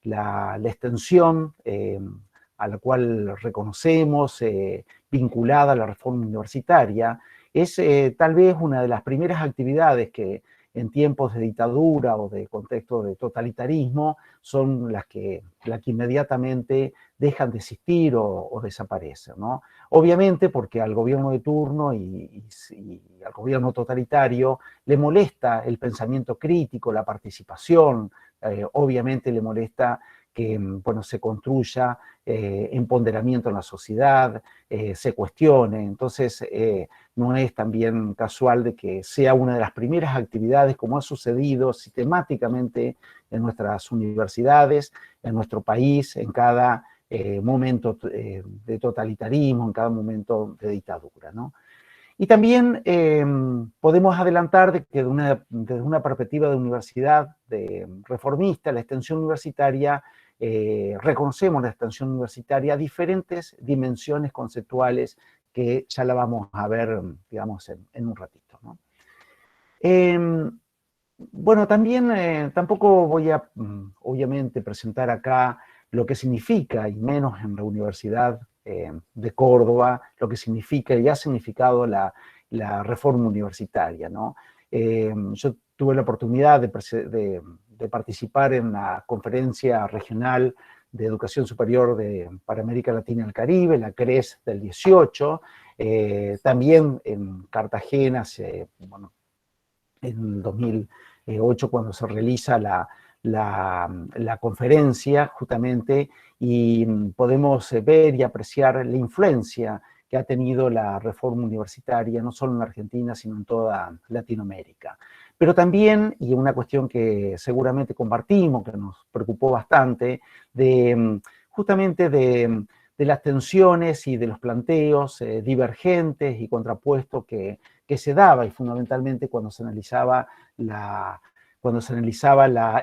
la extensión a la cual reconocemos, vinculada a la reforma universitaria, es tal vez una de las primeras actividades que en tiempos de dictadura o de contexto de totalitarismo son las que inmediatamente dejan de existir o desaparecen, ¿no? Obviamente porque al gobierno de turno y al gobierno totalitario le molesta el pensamiento crítico, la participación, obviamente le molesta que, bueno, se construya empoderamiento en la sociedad, se cuestione. Entonces, no es también casual de que sea una de las primeras actividades, como ha sucedido sistemáticamente en nuestras universidades, en nuestro país, en cada momento de totalitarismo, en cada momento de dictadura, ¿no? Y también podemos adelantar de que desde una perspectiva de universidad reformista, la extensión universitaria, reconocemos la extensión universitaria a diferentes dimensiones conceptuales que ya la vamos a ver, digamos, en un ratito, ¿no? Bueno, también tampoco voy a, obviamente, presentar acá lo que significa, y menos en la Universidad de Córdoba, lo que significa y ha significado la reforma universitaria, ¿no? Yo tuve la oportunidad de participar en la conferencia regional de educación superior para América Latina y el Caribe, la CRES del 18, también en Cartagena, bueno, en el 2008, cuando se realiza la conferencia justamente, y podemos ver y apreciar la influencia que ha tenido la reforma universitaria, no solo en Argentina, sino en toda Latinoamérica. Pero también, y una cuestión que seguramente compartimos, que nos preocupó bastante, justamente de las tensiones y de los planteos divergentes y contrapuestos que se daba, y fundamentalmente cuando se analizaba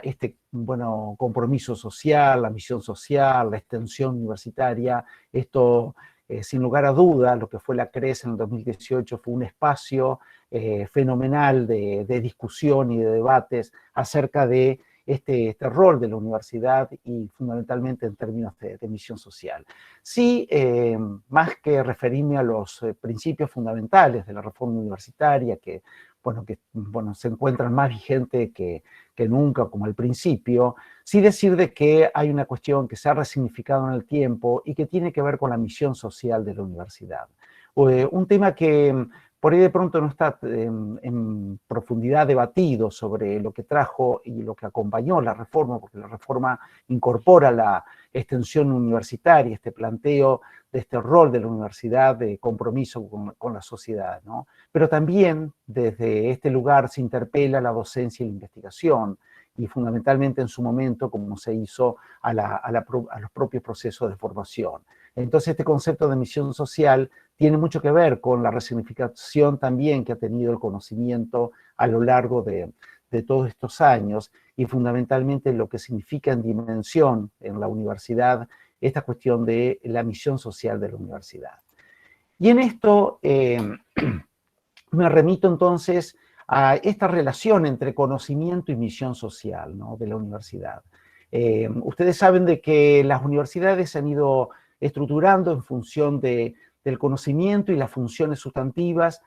este, bueno, compromiso social, la misión social, la extensión universitaria. Esto, sin lugar a duda, lo que fue la CRES en el 2018 fue un espacio fenomenal de discusión y de debates acerca de este rol de la universidad y fundamentalmente en términos de misión social. Sí, más que referirme a los principios fundamentales de la reforma universitaria, que se encuentran más vigentes que nunca como al principio, sí decir de que hay una cuestión que se ha resignificado en el tiempo y que tiene que ver con la misión social de la universidad. Un tema que por ahí de pronto no está en profundidad debatido sobre lo que trajo y lo que acompañó la reforma, porque la reforma incorpora la extensión universitaria, este planteo de este rol de la universidad de compromiso con la sociedad, ¿no? Pero también desde este lugar se interpela la docencia y la investigación, y fundamentalmente en su momento como se hizo a los propios procesos de formación. Entonces este concepto de misión social tiene mucho que ver con la resignificación también que ha tenido el conocimiento a lo largo de todos estos años y fundamentalmente lo que significa en dimensión en la universidad esta cuestión de la misión social de la universidad. Y en esto me remito entonces a esta relación entre conocimiento y misión social, ¿no?, de la universidad. Ustedes saben de que las universidades se han ido estructurando en función del conocimiento y las funciones sustantivas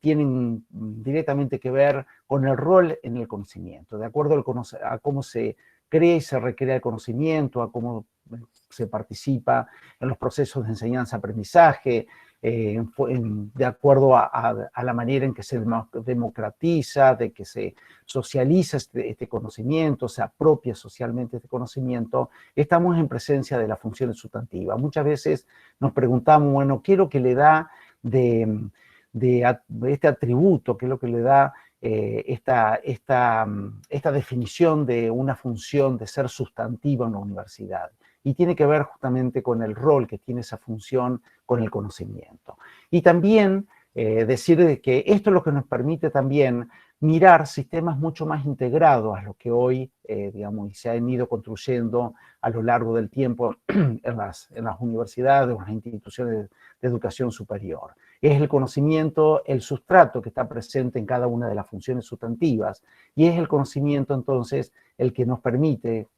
tienen directamente que ver con el rol en el conocimiento, de acuerdo a cómo se crea y se recrea el conocimiento, a cómo se participa en los procesos de enseñanza-aprendizaje, de acuerdo a la manera en que se democratiza, de que se socializa este conocimiento, se apropia socialmente este conocimiento, estamos en presencia de las funciones sustantivas. Muchas veces nos preguntamos, bueno, ¿qué es lo que le da de este atributo, qué es lo que le da esta definición de una función de ser sustantiva en la universidad? Y tiene que ver justamente con el rol que tiene esa función con el conocimiento. Y también decir que esto es lo que nos permite también mirar sistemas mucho más integrados a los que hoy, digamos, se han ido construyendo a lo largo del tiempo en las universidades o en las instituciones de educación superior. Es el conocimiento, el sustrato que está presente en cada una de las funciones sustantivas, y es el conocimiento entonces el que nos permite,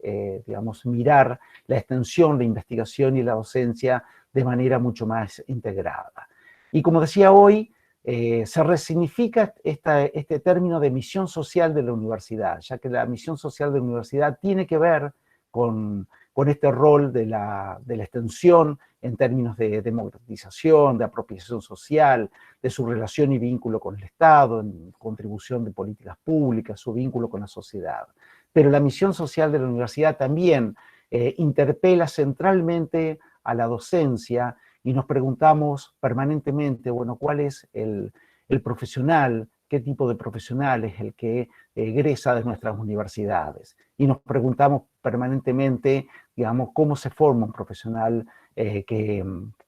digamos, mirar la extensión, la investigación y la docencia de manera mucho más integrada. Y como decía hoy, se resignifica este término de misión social de la universidad, ya que la misión social de la universidad tiene que ver con este rol de la extensión en términos de democratización, de apropiación social, de su relación y vínculo con el Estado, en contribución de políticas públicas, su vínculo con la sociedad. Pero la misión social de la universidad también interpela centralmente a la docencia y nos preguntamos permanentemente, bueno, ¿cuál es el profesional? ¿Qué tipo de profesional es el que egresa de nuestras universidades? Y nos preguntamos permanentemente, digamos, cómo se forma un profesional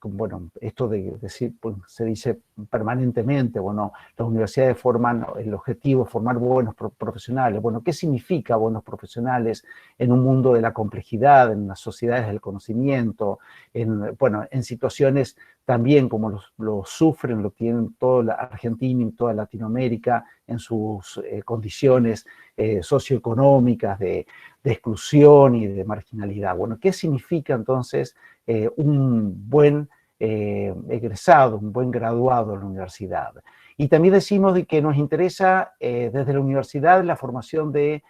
bueno, esto de decir, pues, se dice permanentemente, bueno, las universidades forman, el objetivo es formar buenos profesionales. Bueno, ¿qué significa buenos profesionales en un mundo de la complejidad, en las sociedades del conocimiento, en situaciones también como lo sufren, lo tienen toda la Argentina y toda Latinoamérica en sus condiciones socioeconómicas de exclusión y de marginalidad? Bueno, ¿qué significa entonces un buen egresado, un buen graduado de la universidad? Y también decimos de que nos interesa desde la universidad la formación de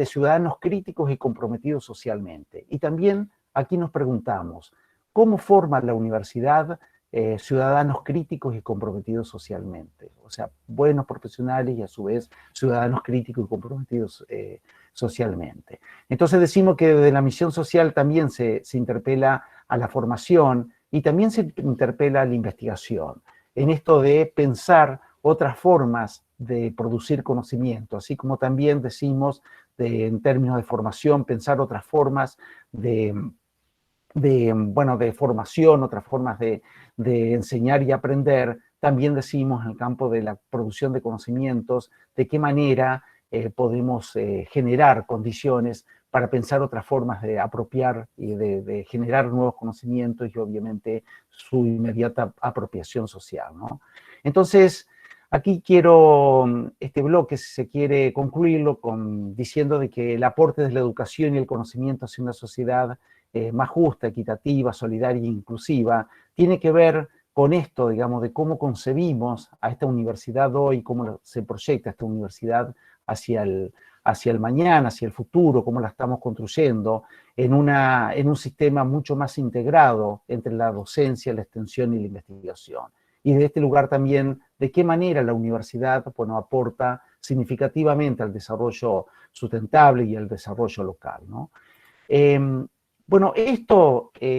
ciudadanos críticos y comprometidos socialmente. Y también aquí nos preguntamos, ¿cómo forma la universidad ciudadanos críticos y comprometidos socialmente? O sea, buenos profesionales y a su vez ciudadanos críticos y comprometidos socialmente. Entonces decimos que desde la misión social también se interpela a la formación y también se interpela a la investigación, en esto de pensar otras formas de producir conocimiento, así como también decimos en términos de formación, pensar otras formas de formación, otras formas de enseñar y aprender. También decimos en el campo de la producción de conocimientos, de qué manera podemos generar condiciones para pensar otras formas de apropiar y de generar nuevos conocimientos y obviamente su inmediata apropiación social, ¿no? Entonces, Aquí quiero, este bloque, si se quiere, concluirlo diciendo de que el aporte de la educación y el conocimiento hacia una sociedad más justa, equitativa, solidaria e inclusiva, tiene que ver con esto, digamos, de cómo concebimos a esta universidad hoy, cómo se proyecta esta universidad hacia el mañana, hacia el futuro, cómo la estamos construyendo en un sistema mucho más integrado entre la docencia, la extensión y la investigación. Y de este lugar también, de qué manera la universidad, bueno, aporta significativamente al desarrollo sustentable y al desarrollo local, ¿no? Bueno, este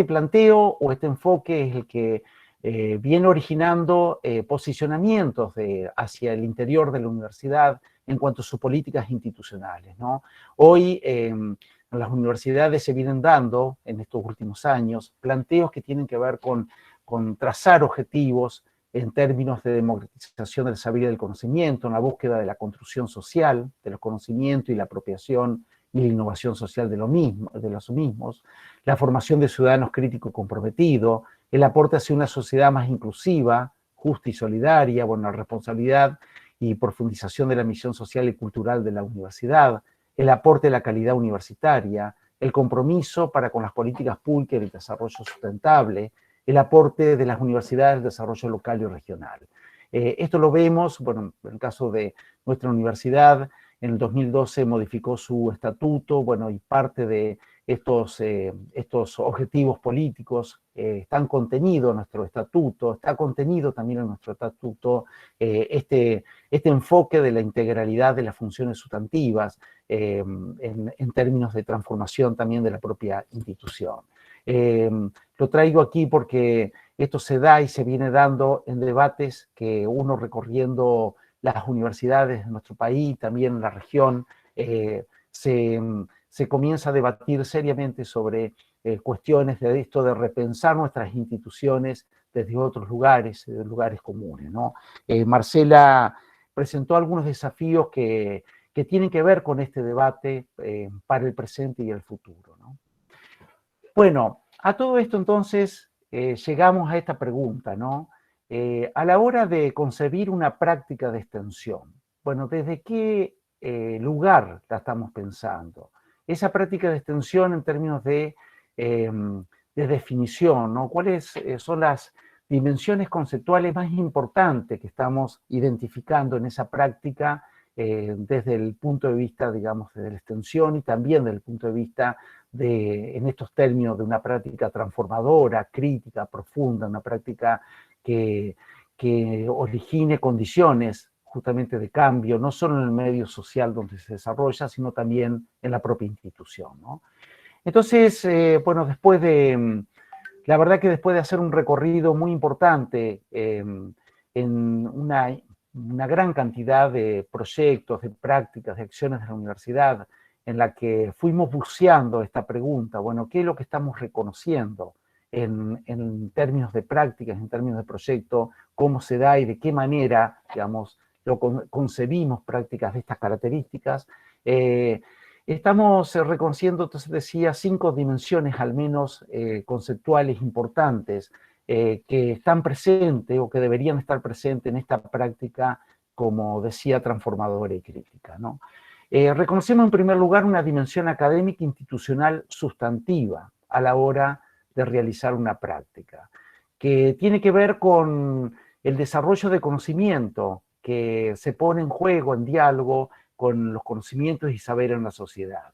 planteo o este enfoque es el que viene originando posicionamientos hacia el interior de la universidad en cuanto a sus políticas institucionales, ¿no? Hoy en las universidades se vienen dando, en estos últimos años, planteos que tienen que ver con trazar objetivos en términos de democratización del saber y del conocimiento, en la búsqueda de la construcción social, de los conocimientos y la apropiación y la innovación social de los mismos, la formación de ciudadanos críticos comprometidos, el aporte hacia una sociedad más inclusiva, justa y solidaria, bueno, la responsabilidad y profundización de la misión social y cultural de la universidad, el aporte de la calidad universitaria, el compromiso para con las políticas públicas del desarrollo sustentable, el aporte de las universidades al desarrollo local y regional. Esto lo vemos, bueno, en el caso de nuestra universidad, en el 2012 modificó su estatuto, bueno, y parte de estos objetivos políticos están contenidos en nuestro estatuto, está contenido también en nuestro estatuto este enfoque de la integralidad de las funciones sustantivas en términos de transformación también de la propia institución. Lo traigo aquí porque esto se da y se viene dando en debates que uno recorriendo las universidades de nuestro país, también en la región, se comienza a debatir seriamente sobre cuestiones de esto de repensar nuestras instituciones desde otros lugares, de lugares comunes, ¿no? Marcela presentó algunos desafíos que tienen que ver con este debate para el presente y el futuro, ¿no? Bueno, a todo esto entonces llegamos a esta pregunta, ¿no? A la hora de concebir una práctica de extensión, bueno, ¿desde qué lugar la estamos pensando? Esa práctica de extensión en términos de definición, ¿no? ¿Cuáles son las dimensiones conceptuales más importantes que estamos identificando en esa práctica desde el punto de vista, digamos, de la extensión y también desde el punto de vista en estos términos de una práctica transformadora, crítica, profunda, una práctica que origine condiciones justamente de cambio, no solo en el medio social donde se desarrolla, sino también en la propia institución, ¿no? Entonces, bueno, la verdad que después de hacer un recorrido muy importante en una gran cantidad de proyectos, de prácticas, de acciones de la universidad, en la que fuimos buceando esta pregunta, bueno, ¿qué es lo que estamos reconociendo en términos de prácticas, en términos de proyecto, cómo se da y de qué manera, digamos, concebimos prácticas de estas características? Estamos reconociendo, entonces decía, 5 dimensiones al menos conceptuales importantes que están presentes o que deberían estar presentes en esta práctica, como decía, transformadora y crítica, ¿no? Reconocemos en primer lugar una dimensión académica institucional sustantiva a la hora de realizar una práctica, que tiene que ver con el desarrollo de conocimiento que se pone en juego, en diálogo con los conocimientos y saberes en la sociedad.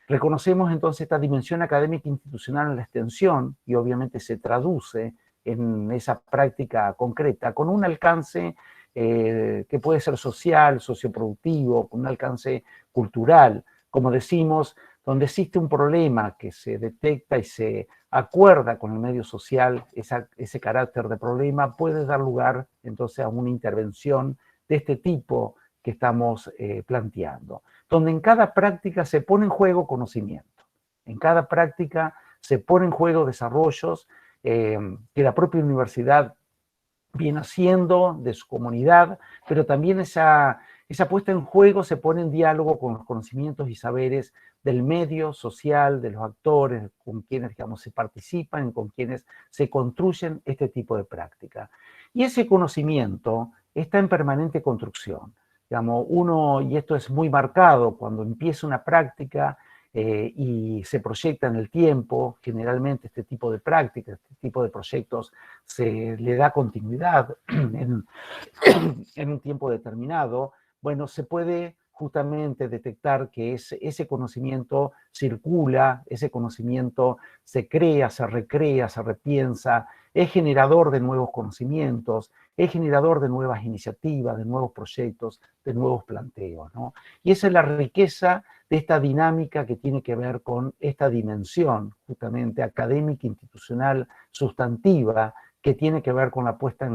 Reconocemos entonces esta dimensión académica institucional en la extensión y obviamente se traduce en esa práctica concreta con un alcance que puede ser social, socioproductivo, con un alcance cultural, como decimos, donde existe un problema que se detecta y se acuerda con el medio social, ese carácter de problema puede dar lugar entonces a una intervención de este tipo que estamos planteando, donde en cada práctica se pone en juego conocimiento, en cada práctica se pone en juego desarrollos que la propia universidad viene haciendo de su comunidad, pero también esa puesta en juego se pone en diálogo con los conocimientos y saberes del medio social, de los actores, con quienes, digamos, se participan, con quienes se construyen este tipo de práctica. Y ese conocimiento está en permanente construcción. Digamos, uno, y esto es muy marcado, cuando empieza una práctica y se proyecta en el tiempo, generalmente este tipo de prácticas, este tipo de proyectos, se le da continuidad en un tiempo determinado, bueno, se puede justamente detectar que ese conocimiento circula, ese conocimiento se crea, se recrea, se repiensa, es generador de nuevos conocimientos, es generador de nuevas iniciativas, de nuevos proyectos, de nuevos planteos, ¿no? Y esa es la riqueza de esta dinámica que tiene que ver con esta dimensión justamente académica, institucional, sustantiva, que tiene que ver con la puesta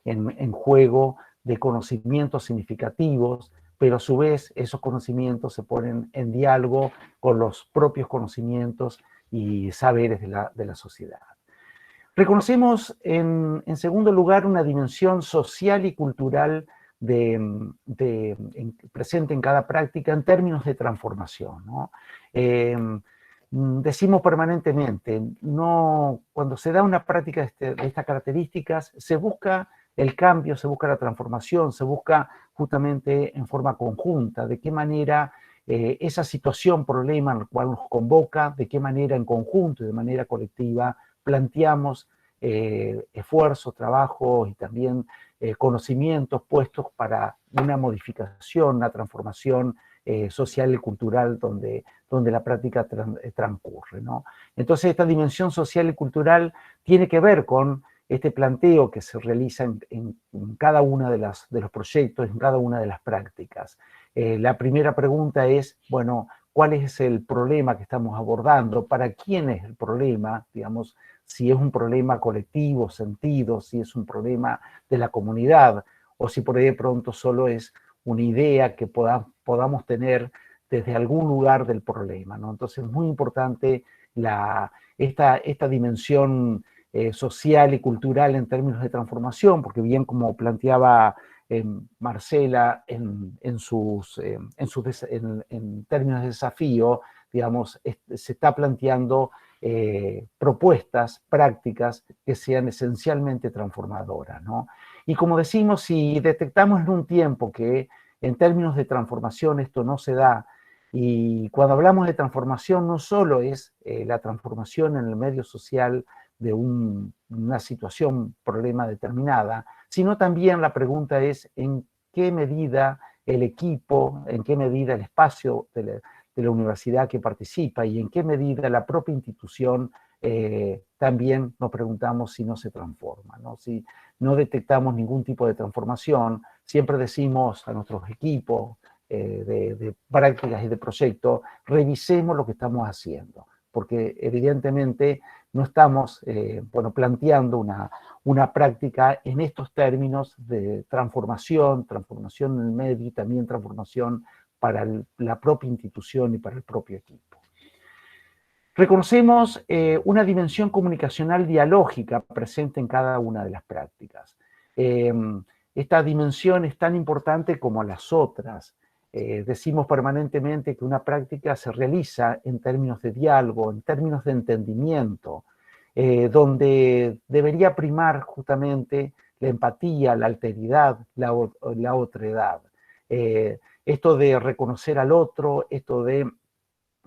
en juego de conocimientos significativos, pero a su vez esos conocimientos se ponen en diálogo con los propios conocimientos y saberes de la sociedad. Reconocemos, en segundo lugar, una dimensión social y cultural presente en cada práctica en términos de transformación, ¿no? Decimos permanentemente, cuando se da una práctica de estas características, se busca el cambio, se busca la transformación, se busca justamente en forma conjunta, de qué manera esa situación, problema en el cual nos convoca, de qué manera en conjunto y de manera colectiva planteamos esfuerzos, trabajos y también conocimientos puestos para una modificación, una transformación social y cultural donde la práctica transcurre, ¿no? Entonces esta dimensión social y cultural tiene que ver con este planteo que se realiza en cada uno de los proyectos, en cada una de las prácticas. La primera pregunta es, bueno, ¿cuál es el problema que estamos abordando? ¿Para quién es el problema? Digamos, si es un problema colectivo, sentido, si es un problema de la comunidad, o si por ahí de pronto solo es una idea que podamos tener desde algún lugar del problema, ¿no? Entonces es muy importante esta dimensión social y cultural en términos de transformación, porque bien como planteaba Marcela en términos de desafío, digamos, se está planteando propuestas, prácticas que sean esencialmente transformadoras, ¿no? Y como decimos, si detectamos en un tiempo que en términos de transformación esto no se da, y cuando hablamos de transformación no solo es la transformación en el medio social de una situación, problema determinada, sino también la pregunta es en qué medida el equipo, en qué medida el espacio de la universidad que participa y en qué medida la propia institución también nos preguntamos si no se transforma, ¿no? Si no detectamos ningún tipo de transformación, siempre decimos a nuestros equipos de prácticas y de proyectos, revisemos lo que estamos haciendo, porque evidentemente no estamos planteando una práctica en estos términos de transformación en el medio y también transformación para la propia institución y para el propio equipo. Reconocemos una dimensión comunicacional dialógica presente en cada una de las prácticas. Esta dimensión es tan importante como las otras. Decimos permanentemente que una práctica se realiza en términos de diálogo, en términos de entendimiento, donde debería primar justamente la empatía, la alteridad, la otredad. Esto de reconocer al otro, esto de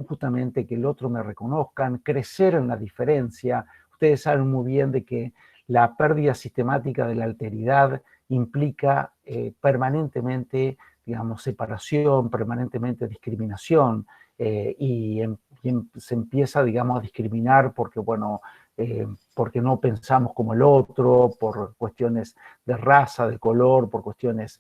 justamente que el otro me reconozcan, crecer en la diferencia. Ustedes saben muy bien de que la pérdida sistemática de la alteridad implica permanentemente, digamos, separación, permanentemente discriminación, se empieza, digamos, a discriminar porque, bueno, porque no pensamos como el otro, por cuestiones de raza, de color, por cuestiones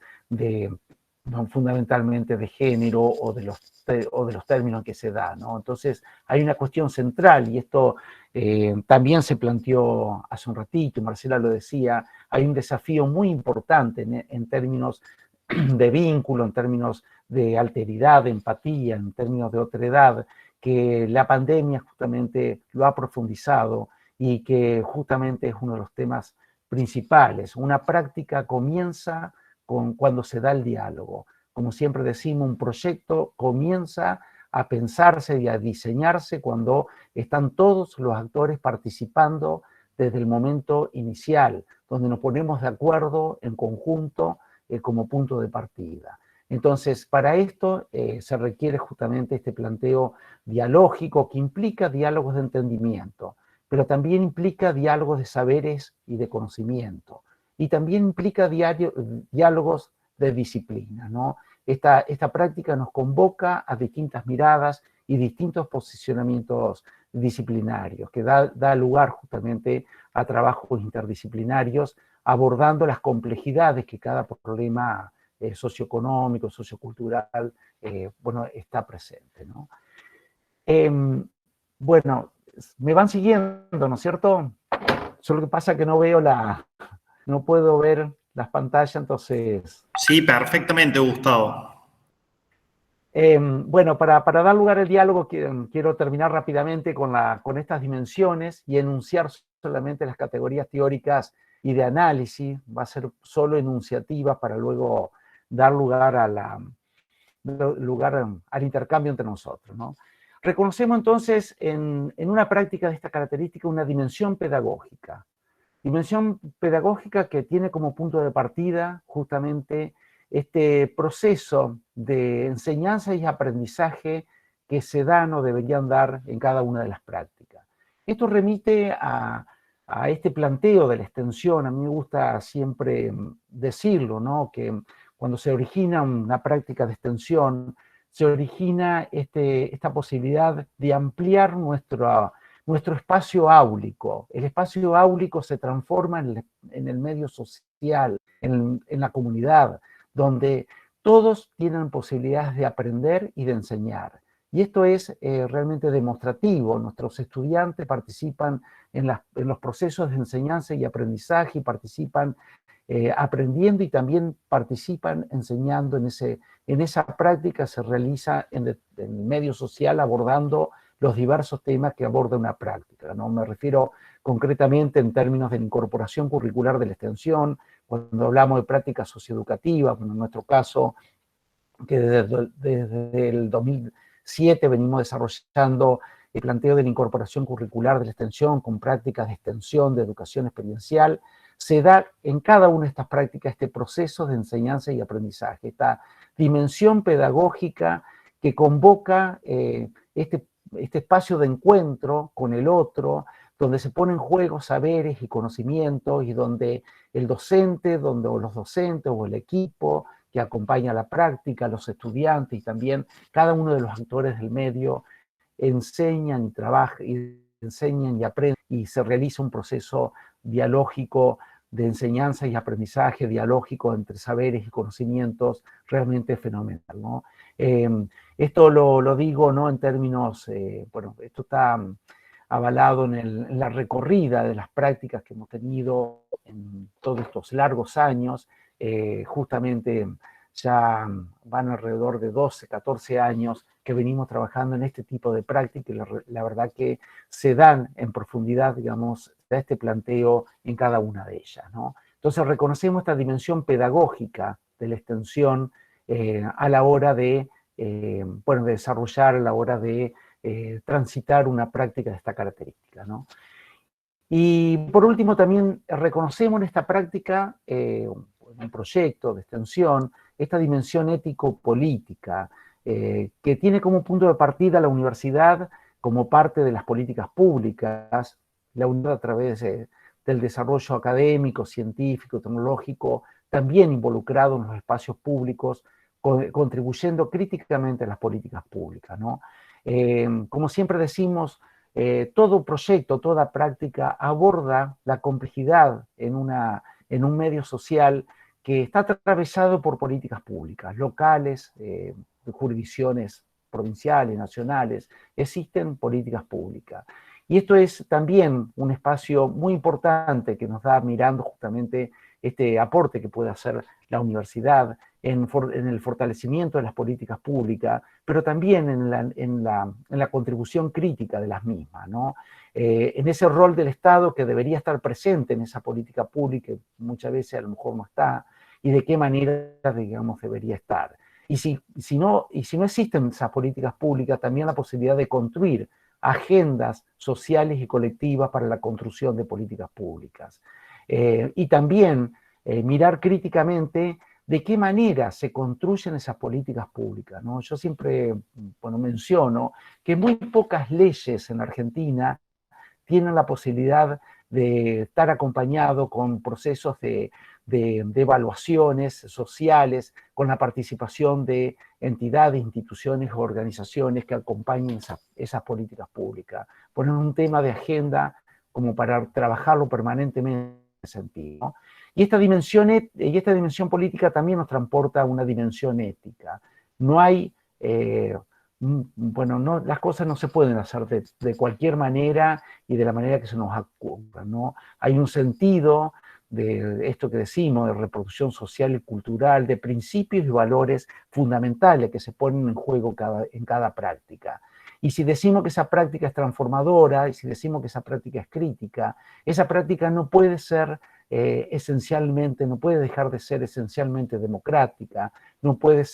fundamentalmente de género o de los términos que se da, ¿no? Entonces hay una cuestión central y esto también se planteó hace un ratito, Marcela lo decía, hay un desafío muy importante en términos de vínculo, en términos de alteridad, de empatía, en términos de otredad, que la pandemia justamente lo ha profundizado y que justamente es uno de los temas principales. Una práctica comienza cuando se da el diálogo. Como siempre decimos, un proyecto comienza a pensarse y a diseñarse cuando están todos los actores participando desde el momento inicial, donde nos ponemos de acuerdo en conjunto como punto de partida. Entonces, para esto se requiere justamente este planteo dialógico que implica diálogos de entendimiento, pero también implica diálogos de saberes y de conocimiento, y también implica diálogos de disciplina, ¿no? Esta práctica nos convoca a distintas miradas y distintos posicionamientos disciplinarios, que da lugar justamente a trabajos interdisciplinarios, abordando las complejidades que cada problema socioeconómico, sociocultural, bueno, está presente, ¿no? Bueno, me van siguiendo, ¿no es cierto? Solo que pasa que no puedo ver las pantallas, entonces... Sí, perfectamente, Gustavo. Bueno, para dar lugar al diálogo, quiero terminar rápidamente con estas dimensiones y enunciar solamente las categorías teóricas y de análisis. Va a ser solo enunciativa para luego dar lugar al intercambio entre nosotros, ¿no? Reconocemos entonces en una práctica de esta característica una dimensión pedagógica que tiene como punto de partida justamente este proceso de enseñanza y aprendizaje que se dan o deberían dar en cada una de las prácticas. Esto remite a este planteo de la extensión. A mí me gusta siempre decirlo, ¿no? Que cuando se origina una práctica de extensión, se origina esta posibilidad de ampliar nuestro espacio áulico. El espacio áulico se transforma en el medio social, en la comunidad, donde todos tienen posibilidades de aprender y de enseñar. Y esto es realmente demostrativo. Nuestros estudiantes participan en los procesos de enseñanza y aprendizaje, y participan aprendiendo, y también participan enseñando en esa práctica. Se realiza en el medio social abordando los diversos temas que aborda una práctica, ¿no? Me refiero concretamente en términos de la incorporación curricular de la extensión, cuando hablamos de prácticas socioeducativas, bueno, en nuestro caso, que desde el 2007 venimos desarrollando el planteo de la incorporación curricular de la extensión con prácticas de extensión, de educación experiencial. Se da en cada una de estas prácticas este proceso de enseñanza y aprendizaje, esta dimensión pedagógica que convoca este espacio de encuentro con el otro, donde se ponen en juego saberes y conocimientos, y donde el docente, o los docentes o el equipo que acompaña la práctica, los estudiantes y también cada uno de los actores del medio enseñan y trabajan, y enseñan y aprenden, y se realiza un proceso dialógico de enseñanza y aprendizaje, dialógico entre saberes y conocimientos, realmente fenomenal, ¿no? Esto lo digo, ¿no?, en términos, bueno, esto está avalado en la recorrida de las prácticas que hemos tenido en todos estos largos años. Justamente ya van alrededor de 12, 14 años que venimos trabajando en este tipo de prácticas, y la verdad que se dan en profundidad, digamos, de este planteo en cada una de ellas, ¿no? Entonces reconocemos esta dimensión pedagógica de la extensión a la hora de, bueno, de desarrollar, a la hora de transitar una práctica de esta característica, ¿no? Y por último también reconocemos en esta práctica, un proyecto de extensión, esta dimensión ético-política, que tiene como punto de partida la universidad como parte de las políticas públicas, la universidad a través del desarrollo académico, científico, tecnológico, también involucrado en los espacios públicos, contribuyendo críticamente a las políticas públicas, ¿no? Como siempre decimos, todo proyecto, toda práctica aborda la complejidad en un medio social que está atravesado por políticas públicas, locales, jurisdicciones provinciales, nacionales. Existen políticas públicas. Y esto es también un espacio muy importante que nos da mirando justamente este aporte que puede hacer la universidad en el fortalecimiento de las políticas públicas, pero también en la contribución crítica de las mismas, ¿no? En ese rol del Estado que debería estar presente en esa política pública, muchas veces a lo mejor no está, y de qué manera, digamos, debería estar. Y si no existen esas políticas públicas, también la posibilidad de construir agendas sociales y colectivas para la construcción de políticas públicas. Y también mirar críticamente de qué manera se construyen esas políticas públicas, ¿no? Yo siempre, bueno, menciono que muy pocas leyes en Argentina tienen la posibilidad de estar acompañado con procesos de evaluaciones sociales, con la participación de entidades, instituciones o organizaciones que acompañen esas políticas públicas. Poner un tema de agenda como para trabajarlo permanentemente en ese sentido, ¿no? Y esta dimensión política también nos transporta a una dimensión ética. No hay, bueno, no, las cosas no se pueden hacer de cualquier manera y de la manera que se nos ocurra, ¿no? Hay un sentido de esto que decimos, de reproducción social y cultural, de principios y valores fundamentales que se ponen en juego en cada práctica. Y si decimos que esa práctica es transformadora, y si decimos que esa práctica es crítica, esa práctica no puede ser esencialmente, no puede dejar de ser esencialmente democrática, no puede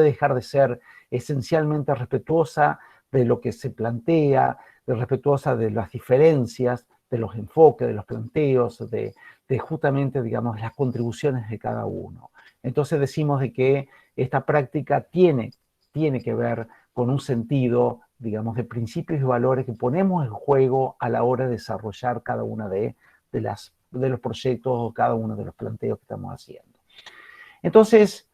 dejar de ser esencialmente respetuosa de lo que se plantea, respetuosa de las diferencias, de los enfoques, de los planteos, de justamente, digamos, las contribuciones de cada uno. Entonces decimos de que esta práctica tiene que ver con un sentido, digamos, de principios y valores que ponemos en juego a la hora de desarrollar cada una de los proyectos o cada uno de los planteos que estamos haciendo. Entonces,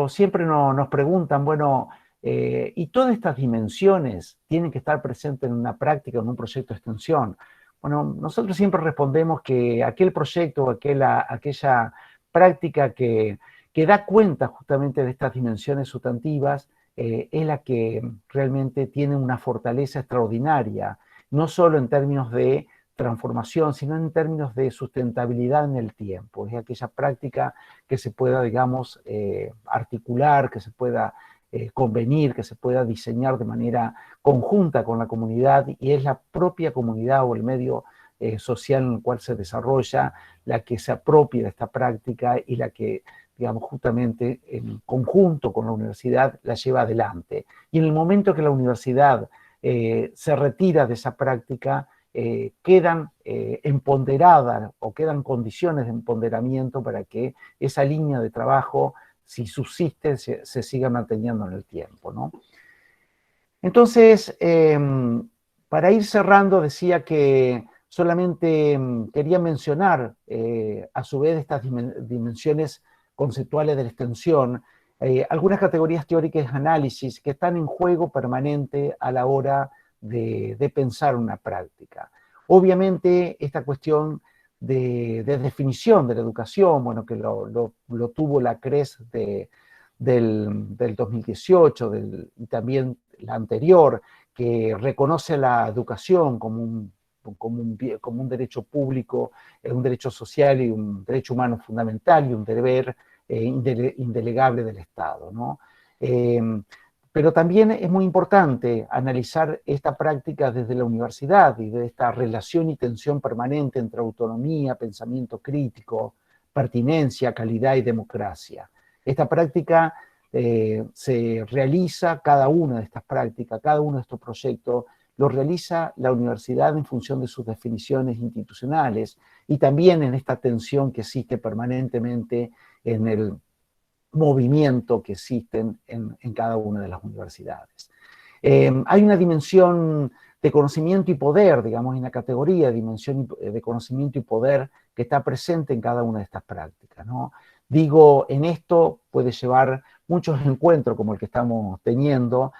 siempre nos preguntan, bueno, ¿y todas estas dimensiones tienen que estar presentes en una práctica, en un proyecto de extensión? Bueno, nosotros siempre respondemos que aquel proyecto, aquella práctica que da cuenta justamente de estas dimensiones sustantivas, es la que realmente tiene una fortaleza extraordinaria, no solo en términos de transformación, sino en términos de sustentabilidad en el tiempo. Es aquella práctica que se pueda, digamos, articular, que se pueda convenir, que se pueda diseñar de manera conjunta con la comunidad, y es la propia comunidad o el medio social en el cual se desarrolla la que se apropia de esta práctica y la que, digamos, justamente en conjunto con la universidad la lleva adelante. Y en el momento que la universidad se retira de esa práctica, quedan empoderadas o quedan condiciones de empoderamiento para que esa línea de trabajo, si subsiste, se siga manteniendo en el tiempo, ¿no? Entonces, para ir cerrando, decía que solamente quería mencionar a su vez estas dimensiones conceptuales de la extensión, algunas categorías teóricas de análisis que están en juego permanente a la hora de pensar una práctica. Obviamente, esta cuestión de definición de la educación, bueno, que lo tuvo la CRES del 2018 y también la anterior, que reconoce la educación como un derecho público, un derecho social y un derecho humano fundamental y un deber indelegable del Estado, ¿no? Pero también es muy importante analizar esta práctica desde la universidad y de esta relación y tensión permanente entre autonomía, pensamiento crítico, pertinencia, calidad y democracia. Esta práctica se realiza, cada una de estas prácticas, cada uno de estos proyectos, lo realiza la universidad en función de sus definiciones institucionales y también en esta tensión que existe permanentemente en el movimiento que existen en cada una de las universidades. Hay una dimensión de conocimiento y poder, digamos, en la categoría, dimensión de conocimiento y poder que está presente en cada una de estas prácticas, ¿no? Digo, en esto puede llevar muchos encuentros como el que estamos teniendo,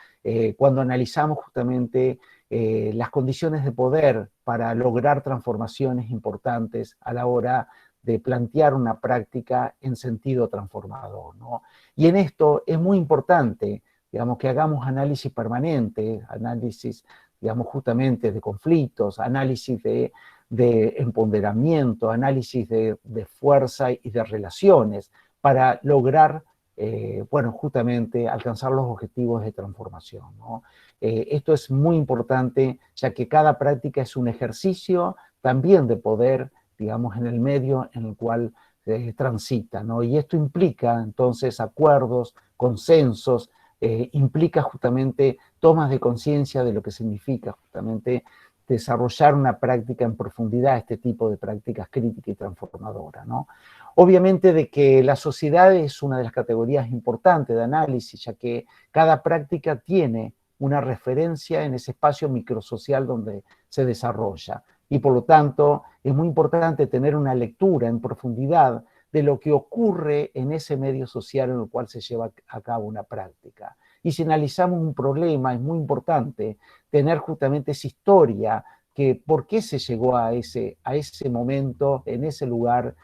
cuando analizamos justamente las condiciones de poder para lograr transformaciones importantes a la hora de plantear una práctica en sentido transformador, ¿no? Y en esto es muy importante, digamos, que hagamos análisis permanente, análisis, digamos, justamente de conflictos, análisis de empoderamiento, análisis de fuerza y de relaciones para lograr, bueno, justamente alcanzar los objetivos de transformación, ¿no? Esto es muy importante, ya que cada práctica es un ejercicio también de poder, digamos, en el medio en el cual transita, ¿no? Y esto implica entonces acuerdos, consensos, implica justamente tomas de conciencia de lo que significa justamente desarrollar una práctica en profundidad, este tipo de prácticas críticas y transformadoras, ¿no? Obviamente de que la sociedad es una de las categorías importantes de análisis, ya que cada práctica tiene una referencia en ese espacio microsocial donde se desarrolla. Y por lo tanto, es muy importante tener una lectura en profundidad de lo que ocurre en ese medio social en el cual se lleva a cabo una práctica. Y si analizamos un problema, es muy importante tener justamente esa historia, que por qué se llegó a ese momento, en ese lugar,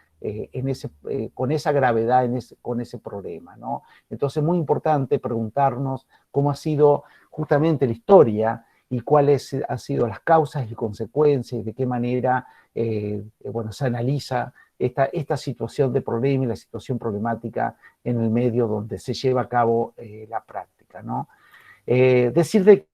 con esa gravedad, con ese problema, ¿no? Entonces es muy importante preguntarnos cómo ha sido justamente la historia y cuáles han sido las causas y consecuencias, de qué manera bueno, se analiza esta situación de problema y la situación problemática en el medio donde se lleva a cabo la práctica, ¿no? Decir de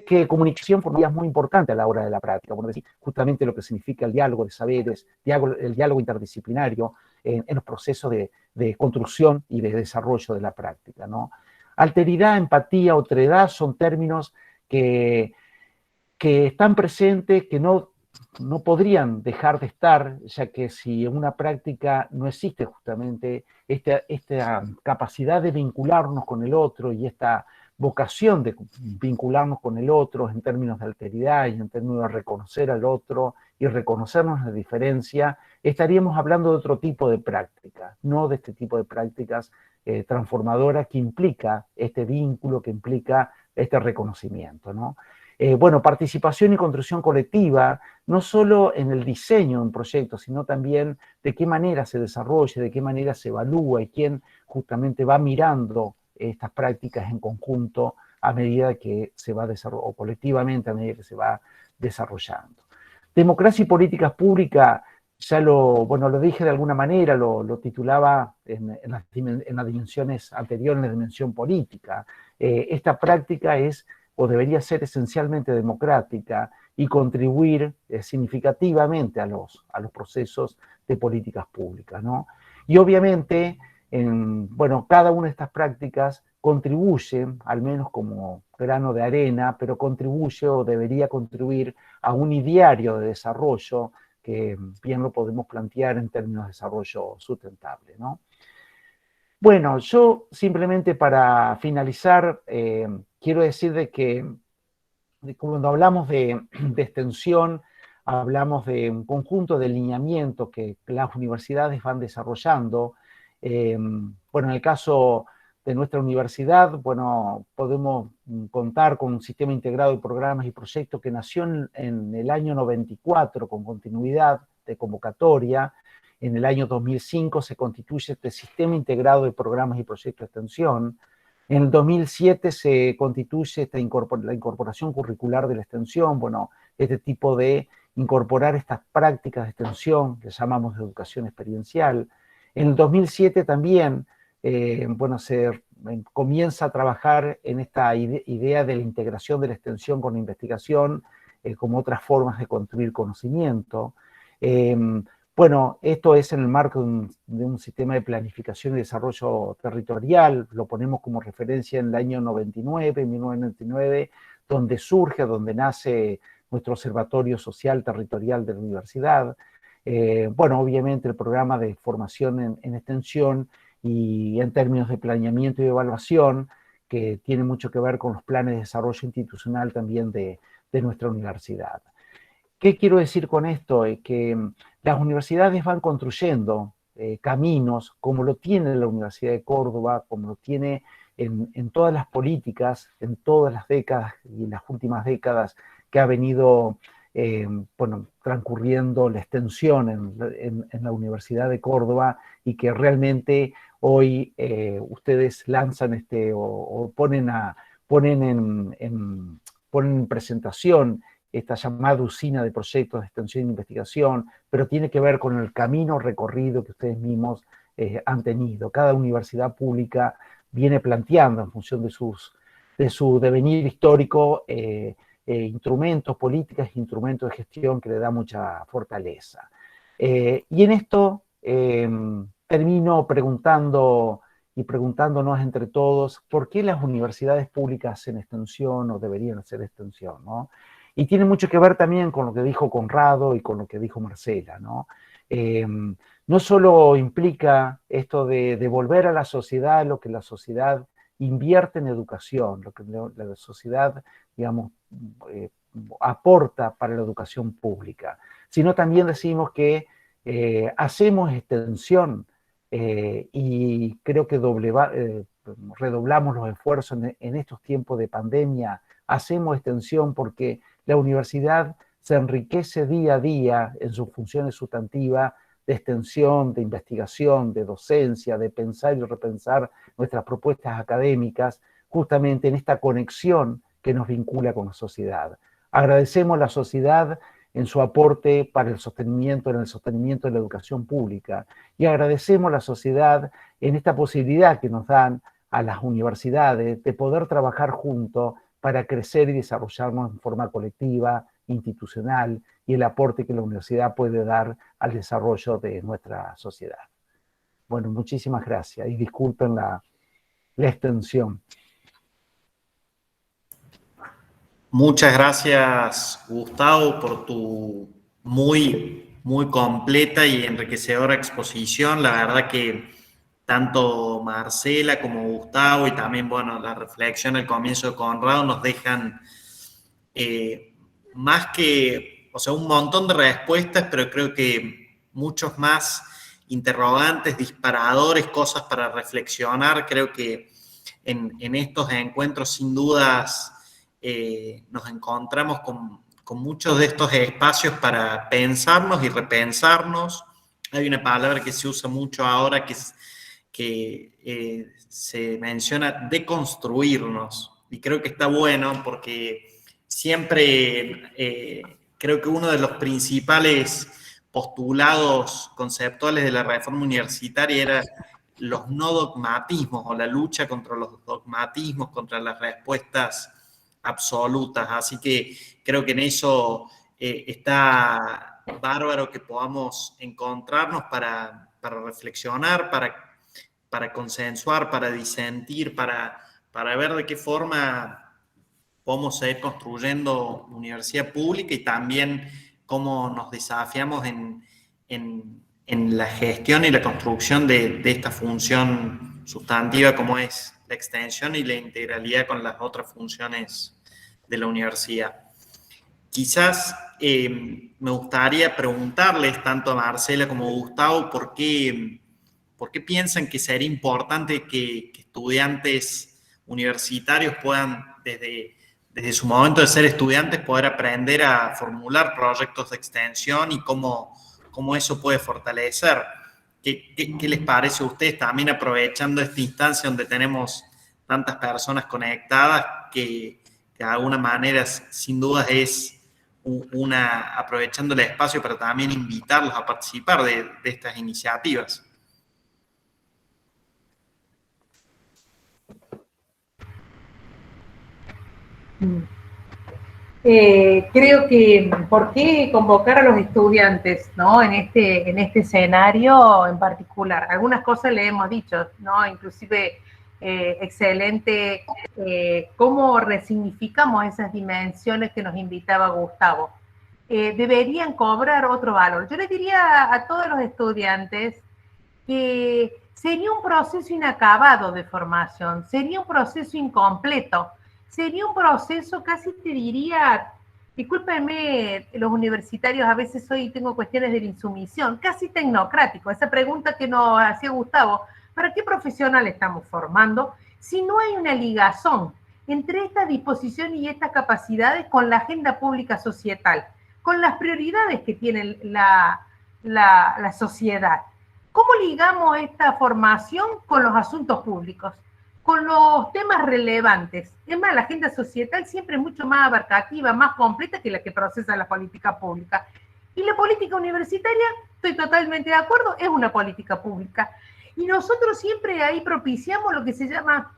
que comunicación por es muy importante a la hora de la práctica, bueno, decir justamente lo que significa el diálogo de saberes, el diálogo interdisciplinario en los procesos de construcción y de desarrollo de la práctica, ¿no? Alteridad, empatía, otredad son términos que están presentes, que no podrían dejar de estar, ya que si en una práctica no existe justamente esta capacidad de vincularnos con el otro y esta vocación de vincularnos con el otro en términos de alteridad y en términos de reconocer al otro y reconocernos la diferencia, estaríamos hablando de otro tipo de práctica, no de este tipo de prácticas transformadoras que implica este vínculo, que implica este reconocimiento, ¿no? Bueno, participación y construcción colectiva, no solo en el diseño de un proyecto, sino también de qué manera se desarrolla, de qué manera se evalúa y quién justamente va mirando estas prácticas en conjunto a medida que se va desarrollando, o colectivamente a medida que se va desarrollando. Democracia y políticas públicas, ya lo dije de alguna manera, lo titulaba en las dimensiones anteriores, en la dimensión política. Esta práctica es o debería ser esencialmente democrática y contribuir significativamente a los procesos de políticas públicas, ¿no? Y obviamente, bueno, cada una de estas prácticas contribuye, al menos como grano de arena, pero contribuye o debería contribuir a un ideario de desarrollo que bien lo podemos plantear en términos de desarrollo sustentable, ¿no? Bueno, yo simplemente para finalizar, quiero decir de que cuando hablamos de extensión, hablamos de un conjunto de lineamientos que las universidades van desarrollando. Bueno, en el caso de nuestra universidad, bueno, podemos contar con un sistema integrado de programas y proyectos que nació en el año 94 con continuidad de convocatoria. En el año 2005 se constituye este sistema integrado de programas y proyectos de extensión. En el 2007 se constituye la incorporación curricular de la extensión, bueno, este tipo de incorporar estas prácticas de extensión que llamamos de educación experiencial. En el 2007 también, bueno, se comienza a trabajar en esta idea de la integración de la extensión con la investigación como otras formas de construir conocimiento. Bueno, esto es en el marco de un sistema de planificación y desarrollo territorial, lo ponemos como referencia en el año 1999, donde surge, donde nace nuestro Observatorio Social Territorial de la Universidad. Bueno, obviamente el programa de formación en extensión y en términos de planeamiento y evaluación, que tiene mucho que ver con los planes de desarrollo institucional también de nuestra universidad. ¿Qué quiero decir con esto? Que las universidades van construyendo caminos, como lo tiene la Universidad de Córdoba, como lo tiene en todas las políticas, en todas las décadas y en las últimas décadas que ha venido bueno, transcurriendo la extensión en la Universidad de Córdoba y que realmente hoy ustedes lanzan o ponen en presentación esta llamada usina de proyectos de extensión e investigación, pero tiene que ver con el camino recorrido que ustedes mismos han tenido. Cada universidad pública viene planteando en función de su devenir histórico instrumentos, políticas e instrumentos de gestión que le da mucha fortaleza. Y en esto termino preguntando y preguntándonos entre todos por qué las universidades públicas hacen extensión o deberían hacer extensión, ¿no? Y tiene mucho que ver también con lo que dijo Conrado y con lo que dijo Marcela, ¿no? No solo implica esto de devolver a la sociedad lo que la sociedad invierte en educación, lo que la sociedad, digamos, aporta para la educación pública, sino también decimos que hacemos extensión y creo que redoblamos los esfuerzos en estos tiempos de pandemia, hacemos extensión porque la universidad se enriquece día a día en sus funciones sustantivas de extensión, de investigación, de docencia, de pensar y repensar nuestras propuestas académicas, justamente en esta conexión que nos vincula con la sociedad. Agradecemos a la sociedad en su aporte para el sostenimiento, en el sostenimiento de la educación pública, y agradecemos a la sociedad en esta posibilidad que nos dan a las universidades de poder trabajar juntos para crecer y desarrollarnos en forma colectiva, institucional, y el aporte que la universidad puede dar al desarrollo de nuestra sociedad. Bueno, muchísimas gracias y disculpen la extensión. Muchas gracias, Gustavo, por tu muy completa y enriquecedora exposición. La verdad que tanto Marcela como Gustavo y también, bueno, la reflexión al comienzo de Conrado nos dejan más que, o sea, un montón de respuestas, pero creo que muchos más interrogantes, disparadores, cosas para reflexionar. Creo que en estos encuentros, sin dudas, nos encontramos con muchos de estos espacios para pensarnos y repensarnos. Hay una palabra que se usa mucho ahora que se menciona deconstruirnos, y creo que está bueno porque siempre creo que uno de los principales postulados conceptuales de la reforma universitaria era los no dogmatismos o la lucha contra los dogmatismos, contra las respuestas absolutas. Así que creo que en eso está bárbaro que podamos encontrarnos para reflexionar, para consensuar, para disentir, para ver de qué forma podemos seguir construyendo universidad pública y también cómo nos desafiamos en la gestión y la construcción de esta función sustantiva como es la extensión y la integralidad con las otras funciones de la universidad. Quizás me gustaría preguntarles tanto a Marcela como a Gustavo por qué piensan que sería importante que estudiantes universitarios puedan, desde su momento de ser estudiantes, poder aprender a formular proyectos de extensión y cómo eso puede fortalecer. ¿Qué les parece a ustedes también, aprovechando esta instancia donde tenemos tantas personas conectadas, que de alguna manera sin duda es aprovechando el espacio para también invitarlos a participar de estas iniciativas? Creo que por qué convocar a los estudiantes, ¿no? en este escenario en particular. Algunas cosas le hemos dicho, ¿no? Inclusive excelente cómo resignificamos esas dimensiones que nos invitaba Gustavo. Deberían cobrar otro valor. Yo les diría a todos los estudiantes que sería un proceso inacabado de formación, sería un proceso incompleto, sería un proceso, casi te diría, discúlpenme los universitarios, a veces hoy tengo cuestiones de la insumisión, casi tecnocrático. Esa pregunta que nos hacía Gustavo, ¿para qué profesional estamos formando si no hay una ligazón entre esta disposición y estas capacidades con la agenda pública societal, con las prioridades que tiene la sociedad? ¿Cómo ligamos esta formación con los asuntos públicos, con los temas relevantes? Es más, la agenda societal siempre es mucho más abarcativa, más completa que la que procesa la política pública. Y la política universitaria, estoy totalmente de acuerdo, es una política pública. Y nosotros siempre ahí propiciamos lo que se llama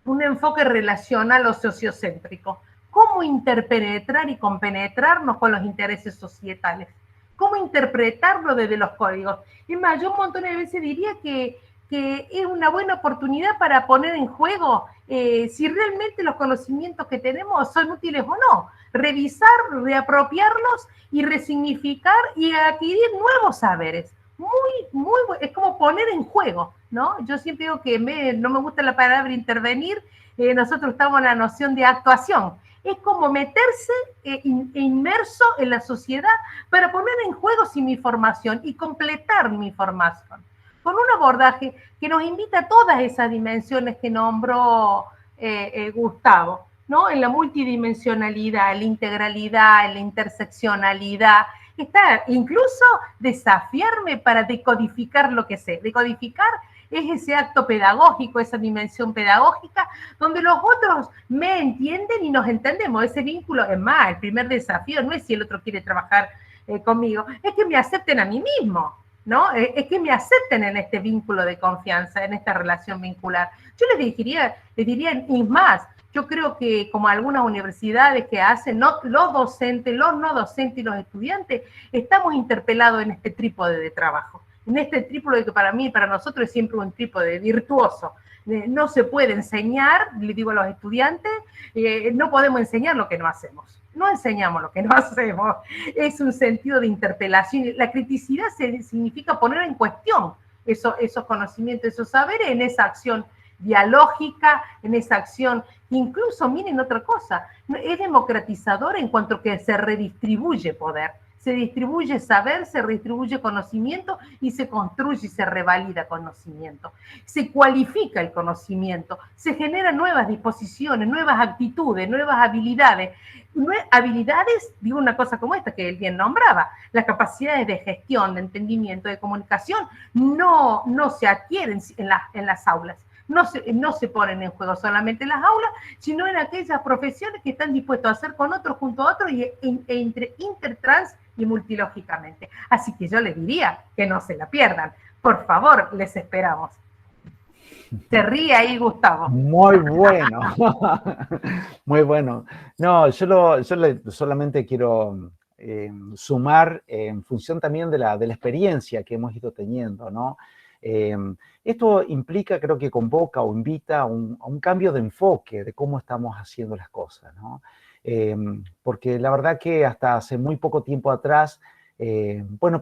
un enfoque relacional o sociocéntrico. ¿Cómo interpenetrar y compenetrarnos con los intereses societales? ¿Cómo interpretarlo desde los códigos? Es más, yo un montón de veces diría que que es una buena oportunidad para poner en juego si realmente los conocimientos que tenemos son útiles o no. Revisar, reapropiarlos y resignificar y adquirir nuevos saberes. Es como poner en juego, ¿no? Yo siempre digo que no me gusta la palabra intervenir, nosotros estamos en la noción de actuación. Es como meterse inmerso en la sociedad para poner en juego mi formación y completar mi formación con un abordaje que nos invita a todas esas dimensiones que nombró Gustavo, ¿no? En la multidimensionalidad, en la integralidad, en la interseccionalidad. Está incluso desafiarme para decodificar lo que sé. Decodificar es ese acto pedagógico, esa dimensión pedagógica, donde los otros me entienden y nos entendemos. Ese vínculo, es más, el primer desafío no es si el otro quiere trabajar conmigo, es que me acepten a mí mismo, ¿no? Es que me acepten en este vínculo de confianza, en esta relación vincular. Yo les diría, y más, yo creo que como algunas universidades que hacen, los docentes, los no docentes y los estudiantes, estamos interpelados en este trípode de trabajo. En este trípode que para mí y para nosotros es siempre un trípode virtuoso. No se puede enseñar, le digo a los estudiantes, no podemos enseñar lo que no hacemos. No enseñamos lo que no hacemos. Es un sentido de interpelación. La criticidad significa poner en cuestión esos conocimientos, esos saberes en esa acción dialógica, en esa acción, incluso miren otra cosa, es democratizador en cuanto a que se redistribuye poder, se distribuye saber, se redistribuye conocimiento y se construye y se revalida conocimiento, se cualifica el conocimiento, se generan nuevas disposiciones, nuevas actitudes, nuevas habilidades. Habilidades, digo una cosa como esta que él bien nombraba, las capacidades de gestión, de entendimiento, de comunicación, no se adquieren en las aulas. No se ponen en juego solamente en las aulas, sino en aquellas profesiones que están dispuestos a hacer con otros, junto a otros, e intertrans y multilógicamente. Así que yo les diría que no se la pierdan. Por favor, les esperamos. Se ríe ahí, Gustavo. Muy bueno. Muy bueno. No, yo solamente quiero sumar en función también de la experiencia que hemos ido teniendo, ¿no? Esto implica, creo que convoca o invita a un cambio de enfoque de cómo estamos haciendo las cosas, ¿no? Porque la verdad que hasta hace muy poco tiempo atrás,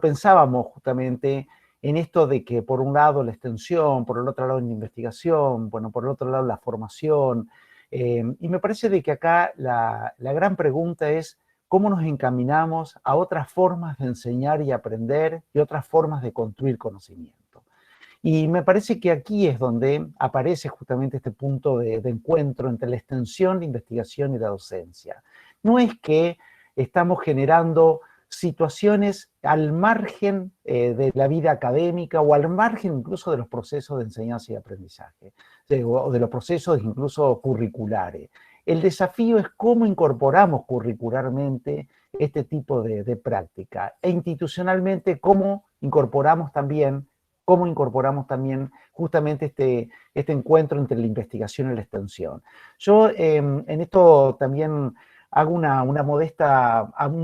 pensábamos justamente en esto de que por un lado la extensión, por el otro lado la investigación, por el otro lado la formación, y me parece de que acá la gran pregunta es cómo nos encaminamos a otras formas de enseñar y aprender y otras formas de construir conocimiento. Y me parece que aquí es donde aparece justamente este punto de encuentro entre la extensión, la investigación y la docencia. No es que estamos generando situaciones al margen de la vida académica o al margen incluso de los procesos de enseñanza y aprendizaje, o de los procesos incluso curriculares. El desafío es cómo incorporamos curricularmente este tipo de práctica e institucionalmente cómo incorporamos también justamente este encuentro entre la investigación y la extensión. Yo en esto también hago un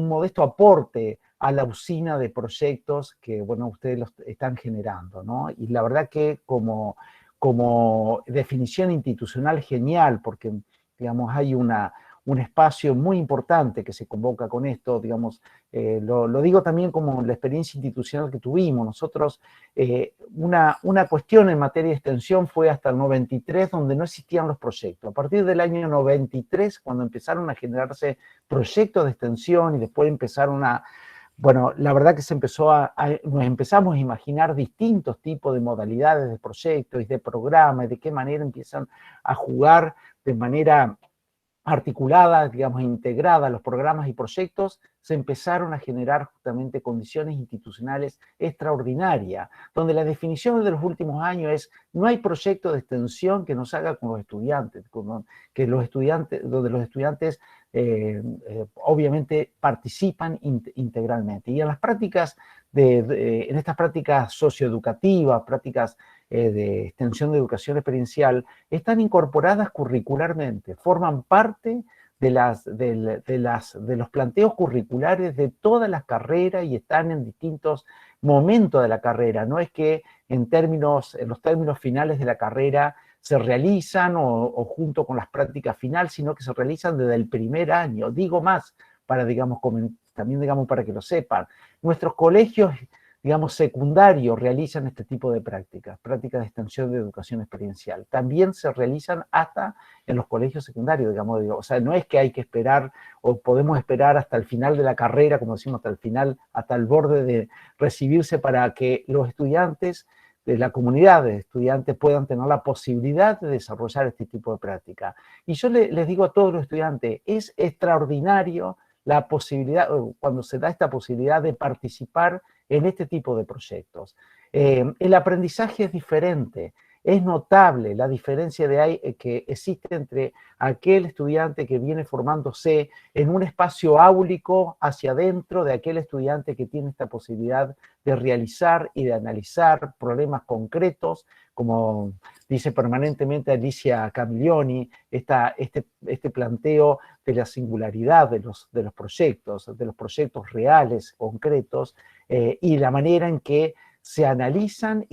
modesto aporte a la usina de proyectos que, ustedes los están generando, ¿no? Y la verdad que como definición institucional genial, porque, digamos, hay un espacio muy importante que se convoca con esto, digamos, lo digo también como la experiencia institucional que tuvimos. Nosotros, una cuestión en materia de extensión fue hasta el 93, donde no existían los proyectos. A partir del año 93, cuando empezaron a generarse proyectos de extensión y después empezaron la verdad que nos empezamos a imaginar distintos tipos de modalidades de proyectos y de programas, y de qué manera empiezan a jugar de manera articulada, digamos, integrada los programas y proyectos, se empezaron a generar justamente condiciones institucionales extraordinarias, donde la definición de los últimos años es: no hay proyecto de extensión que no se haga con los estudiantes, donde los estudiantes obviamente participan integralmente. Y en las prácticas, en estas prácticas socioeducativas, prácticas de extensión de educación experiencial, están incorporadas curricularmente, forman parte de los planteos curriculares de todas las carreras y están en distintos momentos de la carrera. No es que en los términos finales de la carrera se realizan o junto con las prácticas finales, sino que se realizan desde el primer año. Digo más, para, digamos, también, digamos, para que lo sepan. Nuestros colegios, digamos, secundarios realizan este tipo de prácticas de extensión de educación experiencial. También se realizan hasta en los colegios secundarios, digamos, o sea, no es que hay que esperar o podemos esperar hasta el final de la carrera, como decimos, hasta el final, hasta el borde de recibirse para que los estudiantes de la comunidad de estudiantes puedan tener la posibilidad de desarrollar este tipo de práctica. Y yo les digo a todos los estudiantes, es extraordinario la posibilidad, cuando se da esta posibilidad de participar en este tipo de proyectos. El aprendizaje es diferente, es notable la diferencia que existe entre aquel estudiante que viene formándose en un espacio áulico hacia adentro de aquel estudiante que tiene esta posibilidad de realizar y de analizar problemas concretos, como dice permanentemente Alicia Camiglioni, este planteo de la singularidad de los proyectos reales, concretos, y la manera en que se analizan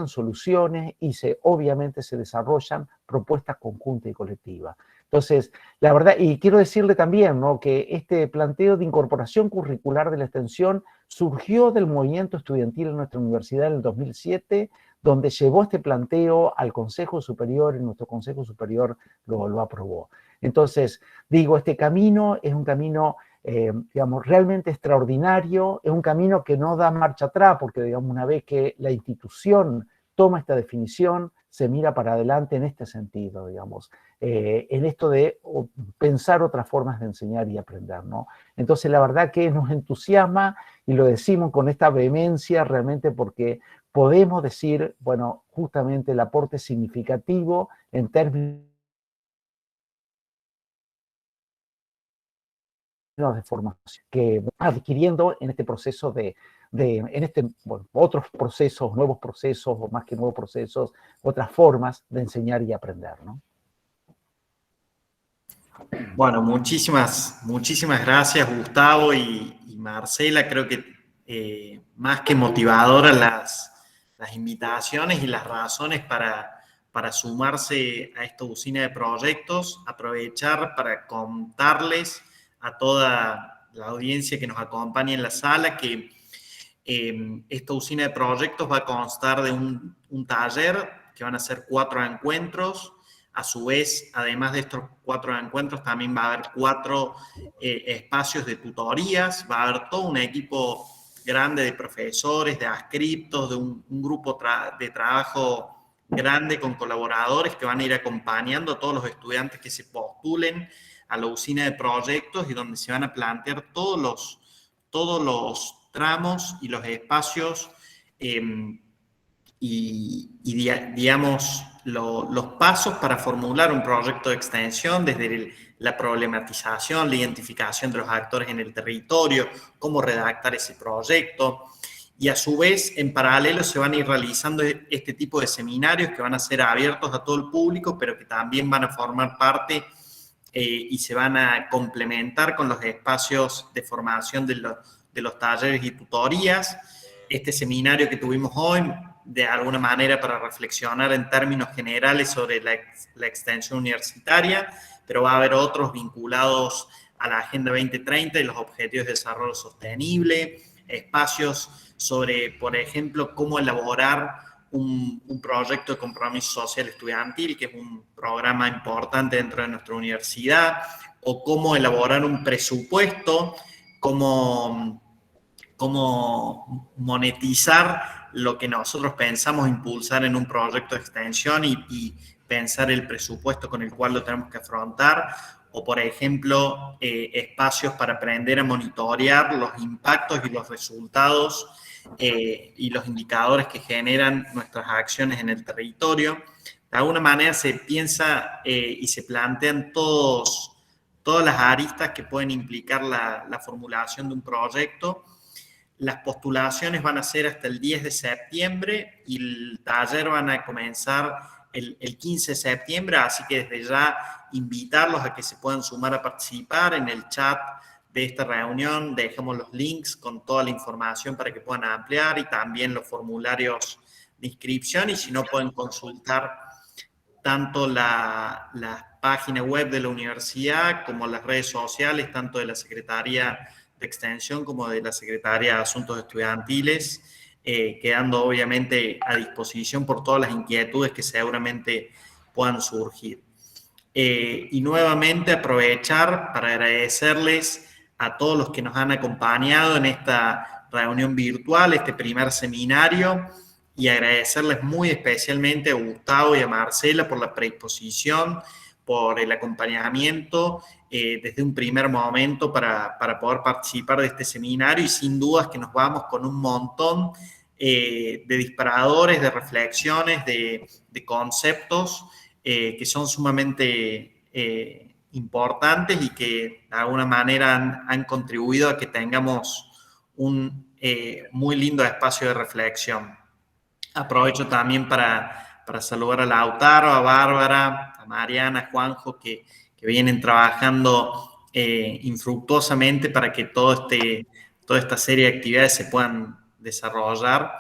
soluciones y obviamente se desarrollan propuestas conjuntas y colectivas. Entonces, la verdad, y quiero decirle también, ¿no?, que este planteo de incorporación curricular de la extensión surgió del movimiento estudiantil en nuestra universidad en el 2007, donde llevó este planteo al Consejo Superior y nuestro Consejo Superior lo aprobó. Entonces, digo, este camino es un camino digamos, realmente extraordinario, es un camino que no da marcha atrás, porque, digamos, una vez que la institución toma esta definición, se mira para adelante en este sentido, digamos, en esto de pensar otras formas de enseñar y aprender, ¿no? Entonces, la verdad que nos entusiasma, y lo decimos con esta vehemencia realmente porque podemos decir, bueno, justamente el aporte significativo en términos de formación que adquiriendo en este proceso otros procesos, nuevos procesos, o más que nuevos procesos, otras formas de enseñar y aprender, ¿no? Bueno, muchísimas gracias, Gustavo y Marcela. Creo que más que motivadoras las invitaciones y las razones para sumarse a esta usina de proyectos, aprovechar para contarles a toda la audiencia que nos acompaña en la sala que esta usina de proyectos va a constar de un taller, que van a ser 4 encuentros. A su vez, además de estos 4 encuentros, también va a haber 4 espacios de tutorías, va a haber todo un equipo grande de profesores, de adscriptos, de un grupo de trabajo grande con colaboradores que van a ir acompañando a todos los estudiantes que se postulen a la usina de proyectos y donde se van a plantear todos los tramos y los espacios digamos, los pasos para formular un proyecto de extensión, desde la problematización, la identificación de los actores en el territorio, cómo redactar ese proyecto. Y a su vez, en paralelo, se van a ir realizando este tipo de seminarios que van a ser abiertos a todo el público, pero que también van a formar parte y se van a complementar con los espacios de formación de los talleres y tutorías. Este seminario que tuvimos hoy, de alguna manera para reflexionar en términos generales sobre la extensión universitaria, pero va a haber otros vinculados a la Agenda 2030 y los Objetivos de Desarrollo Sostenible, espacios sobre, por ejemplo, cómo elaborar un proyecto de compromiso social estudiantil, que es un programa importante dentro de nuestra universidad, o cómo elaborar un presupuesto, cómo monetizar lo que nosotros pensamos impulsar en un proyecto de extensión y pensar el presupuesto con el cual lo tenemos que afrontar, o por ejemplo, espacios para aprender a monitorear los impactos y los resultados y los indicadores que generan nuestras acciones en el territorio. De alguna manera se piensa y se plantean todas las aristas que pueden implicar la formulación de un proyecto. Las postulaciones van a ser hasta el 10 de septiembre y el taller van a comenzar el 15 de septiembre, así que desde ya invitarlos a que se puedan sumar a participar. En el chat de esta reunión dejamos los links con toda la información para que puedan ampliar y también los formularios de inscripción, y si no pueden consultar tanto la página web de la universidad como las redes sociales, tanto de la Secretaría de Extensión como de la Secretaría de Asuntos Estudiantiles, quedando obviamente a disposición por todas las inquietudes que seguramente puedan surgir. Y nuevamente aprovechar para agradecerles a todos los que nos han acompañado en esta reunión virtual, este primer seminario, y agradecerles muy especialmente a Gustavo y a Marcela por la predisposición, por el acompañamiento desde un primer momento para poder participar de este seminario, y sin dudas que nos vamos con un montón de disparadores, de reflexiones, de conceptos que son sumamente importantes y que de alguna manera han contribuido a que tengamos un muy lindo espacio de reflexión. Aprovecho también para saludar a Lautaro, a Bárbara, a Mariana, a Juanjo, que vienen trabajando infructuosamente para que toda esta serie de actividades se puedan desarrollar.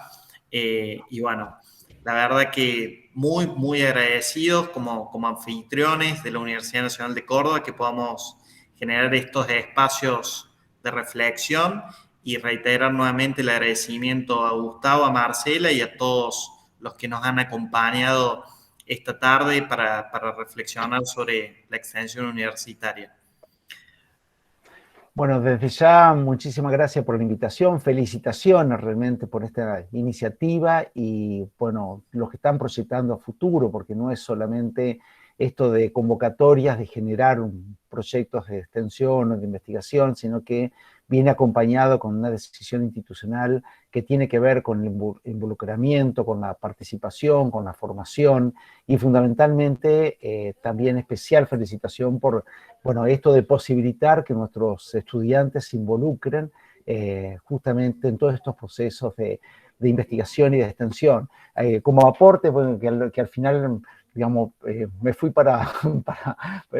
Y bueno, la verdad que muy, muy agradecidos como anfitriones de la Universidad Nacional de Córdoba que podamos generar estos espacios de reflexión, y reiterar nuevamente el agradecimiento a Gustavo, a Marcela y a todos los que nos han acompañado esta tarde para reflexionar sobre la extensión universitaria. Bueno, desde ya, muchísimas gracias por la invitación, felicitaciones realmente por esta iniciativa y, bueno, los que están proyectando a futuro, porque no es solamente esto de convocatorias, de generar proyectos de extensión o de investigación, sino que viene acompañado con una decisión institucional que tiene que ver con el involucramiento, con la participación, con la formación y fundamentalmente también especial felicitación por, bueno, esto de posibilitar que nuestros estudiantes se involucren justamente en todos estos procesos de investigación y de extensión. Como aporte, bueno, que al final, digamos, me fui para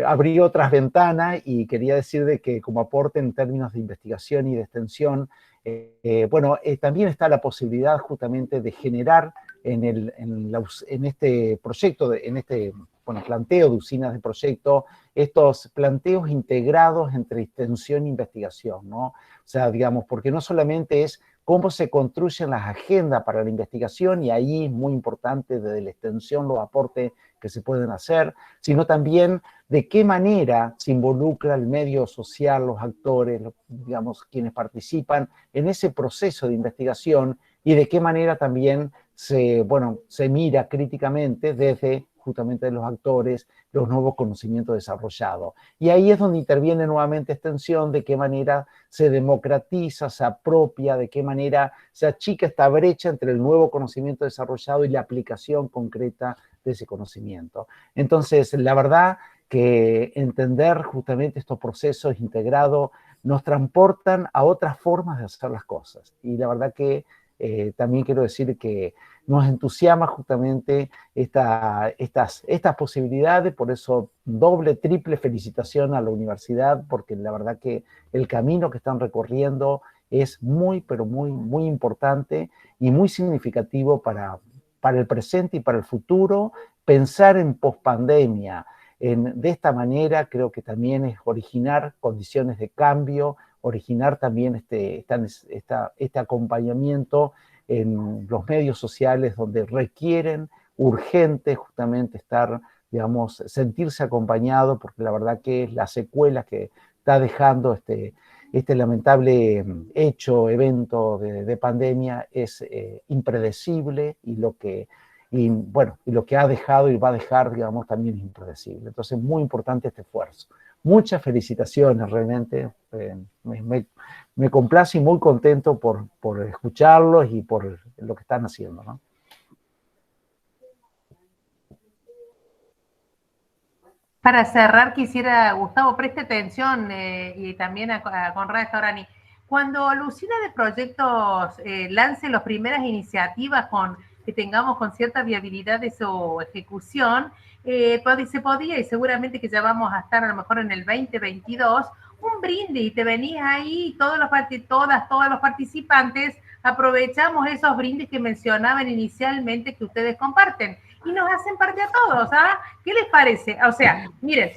abrir otras ventanas y quería decir de que como aporte en términos de investigación y de extensión, bueno, también está la posibilidad justamente de generar en este proyecto, en este planteo de usinas de proyecto, estos planteos integrados entre extensión e investigación, ¿no? O sea, digamos, porque no solamente es cómo se construyen las agendas para la investigación, y ahí es muy importante desde la extensión los aportes que se pueden hacer, sino también de qué manera se involucra el medio social, los actores, digamos, quienes participan en ese proceso de investigación, y de qué manera también se mira críticamente desde justamente los actores, los nuevos conocimientos desarrollados. Y ahí es donde interviene nuevamente extensión, de qué manera se democratiza, se apropia, de qué manera se achica esta brecha entre el nuevo conocimiento desarrollado y la aplicación concreta de ese conocimiento. Entonces, la verdad que entender justamente estos procesos integrados nos transportan a otras formas de hacer las cosas. Y la verdad que también quiero decir que nos entusiasma justamente estas posibilidades, por eso doble, triple felicitación a la universidad, porque la verdad que el camino que están recorriendo es muy, pero muy, muy importante y muy significativo para el presente y para el futuro. Pensar en pospandemia de esta manera creo que también es originar condiciones de cambio, originar también este acompañamiento en los medios sociales donde requieren urgente justamente estar, digamos, sentirse acompañado, porque la verdad que las secuelas que está dejando este lamentable evento de pandemia es impredecible, y lo que ha dejado y va a dejar, digamos, también es impredecible. Entonces, muy importante este esfuerzo. Muchas felicitaciones, realmente. Me complace y muy contento por escucharlos y por lo que están haciendo, ¿no? Para cerrar, quisiera, Gustavo, preste atención y también a Conrad Staurani. Cuando la usina de proyectos lance las primeras iniciativas con que tengamos con cierta viabilidad de su ejecución, se podía, y seguramente que ya vamos a estar a lo mejor en el 2022, un brindis, y te venís ahí, todos los participantes aprovechamos esos brindis que mencionaban inicialmente que ustedes comparten, y nos hacen parte a todos, ¿ah? ¿Qué les parece? O sea, miren,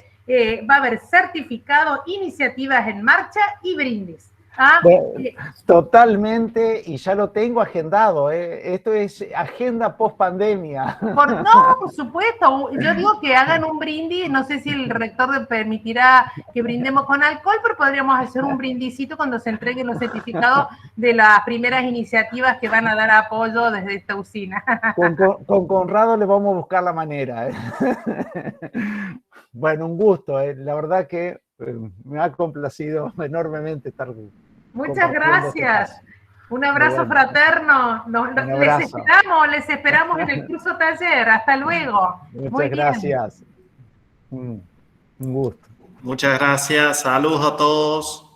va a haber certificado, iniciativas en marcha y brindis. ¿Ah? Totalmente, y ya lo tengo agendado, ¿eh? Esto es agenda post pandemia. No, por supuesto, yo digo que hagan un brindis, no sé si el rector permitirá que brindemos con alcohol, pero podríamos hacer un brindisito cuando se entreguen los certificados de las primeras iniciativas que van a dar apoyo desde esta usina. Con Conrado le vamos a buscar la manera, ¿eh? Bueno, un gusto, ¿eh? La verdad que me ha complacido enormemente estar. Muchas gracias. Un abrazo fraterno. Les esperamos en el curso taller. Hasta luego. Muchas gracias. Un gusto. Muchas gracias. Saludos a todos.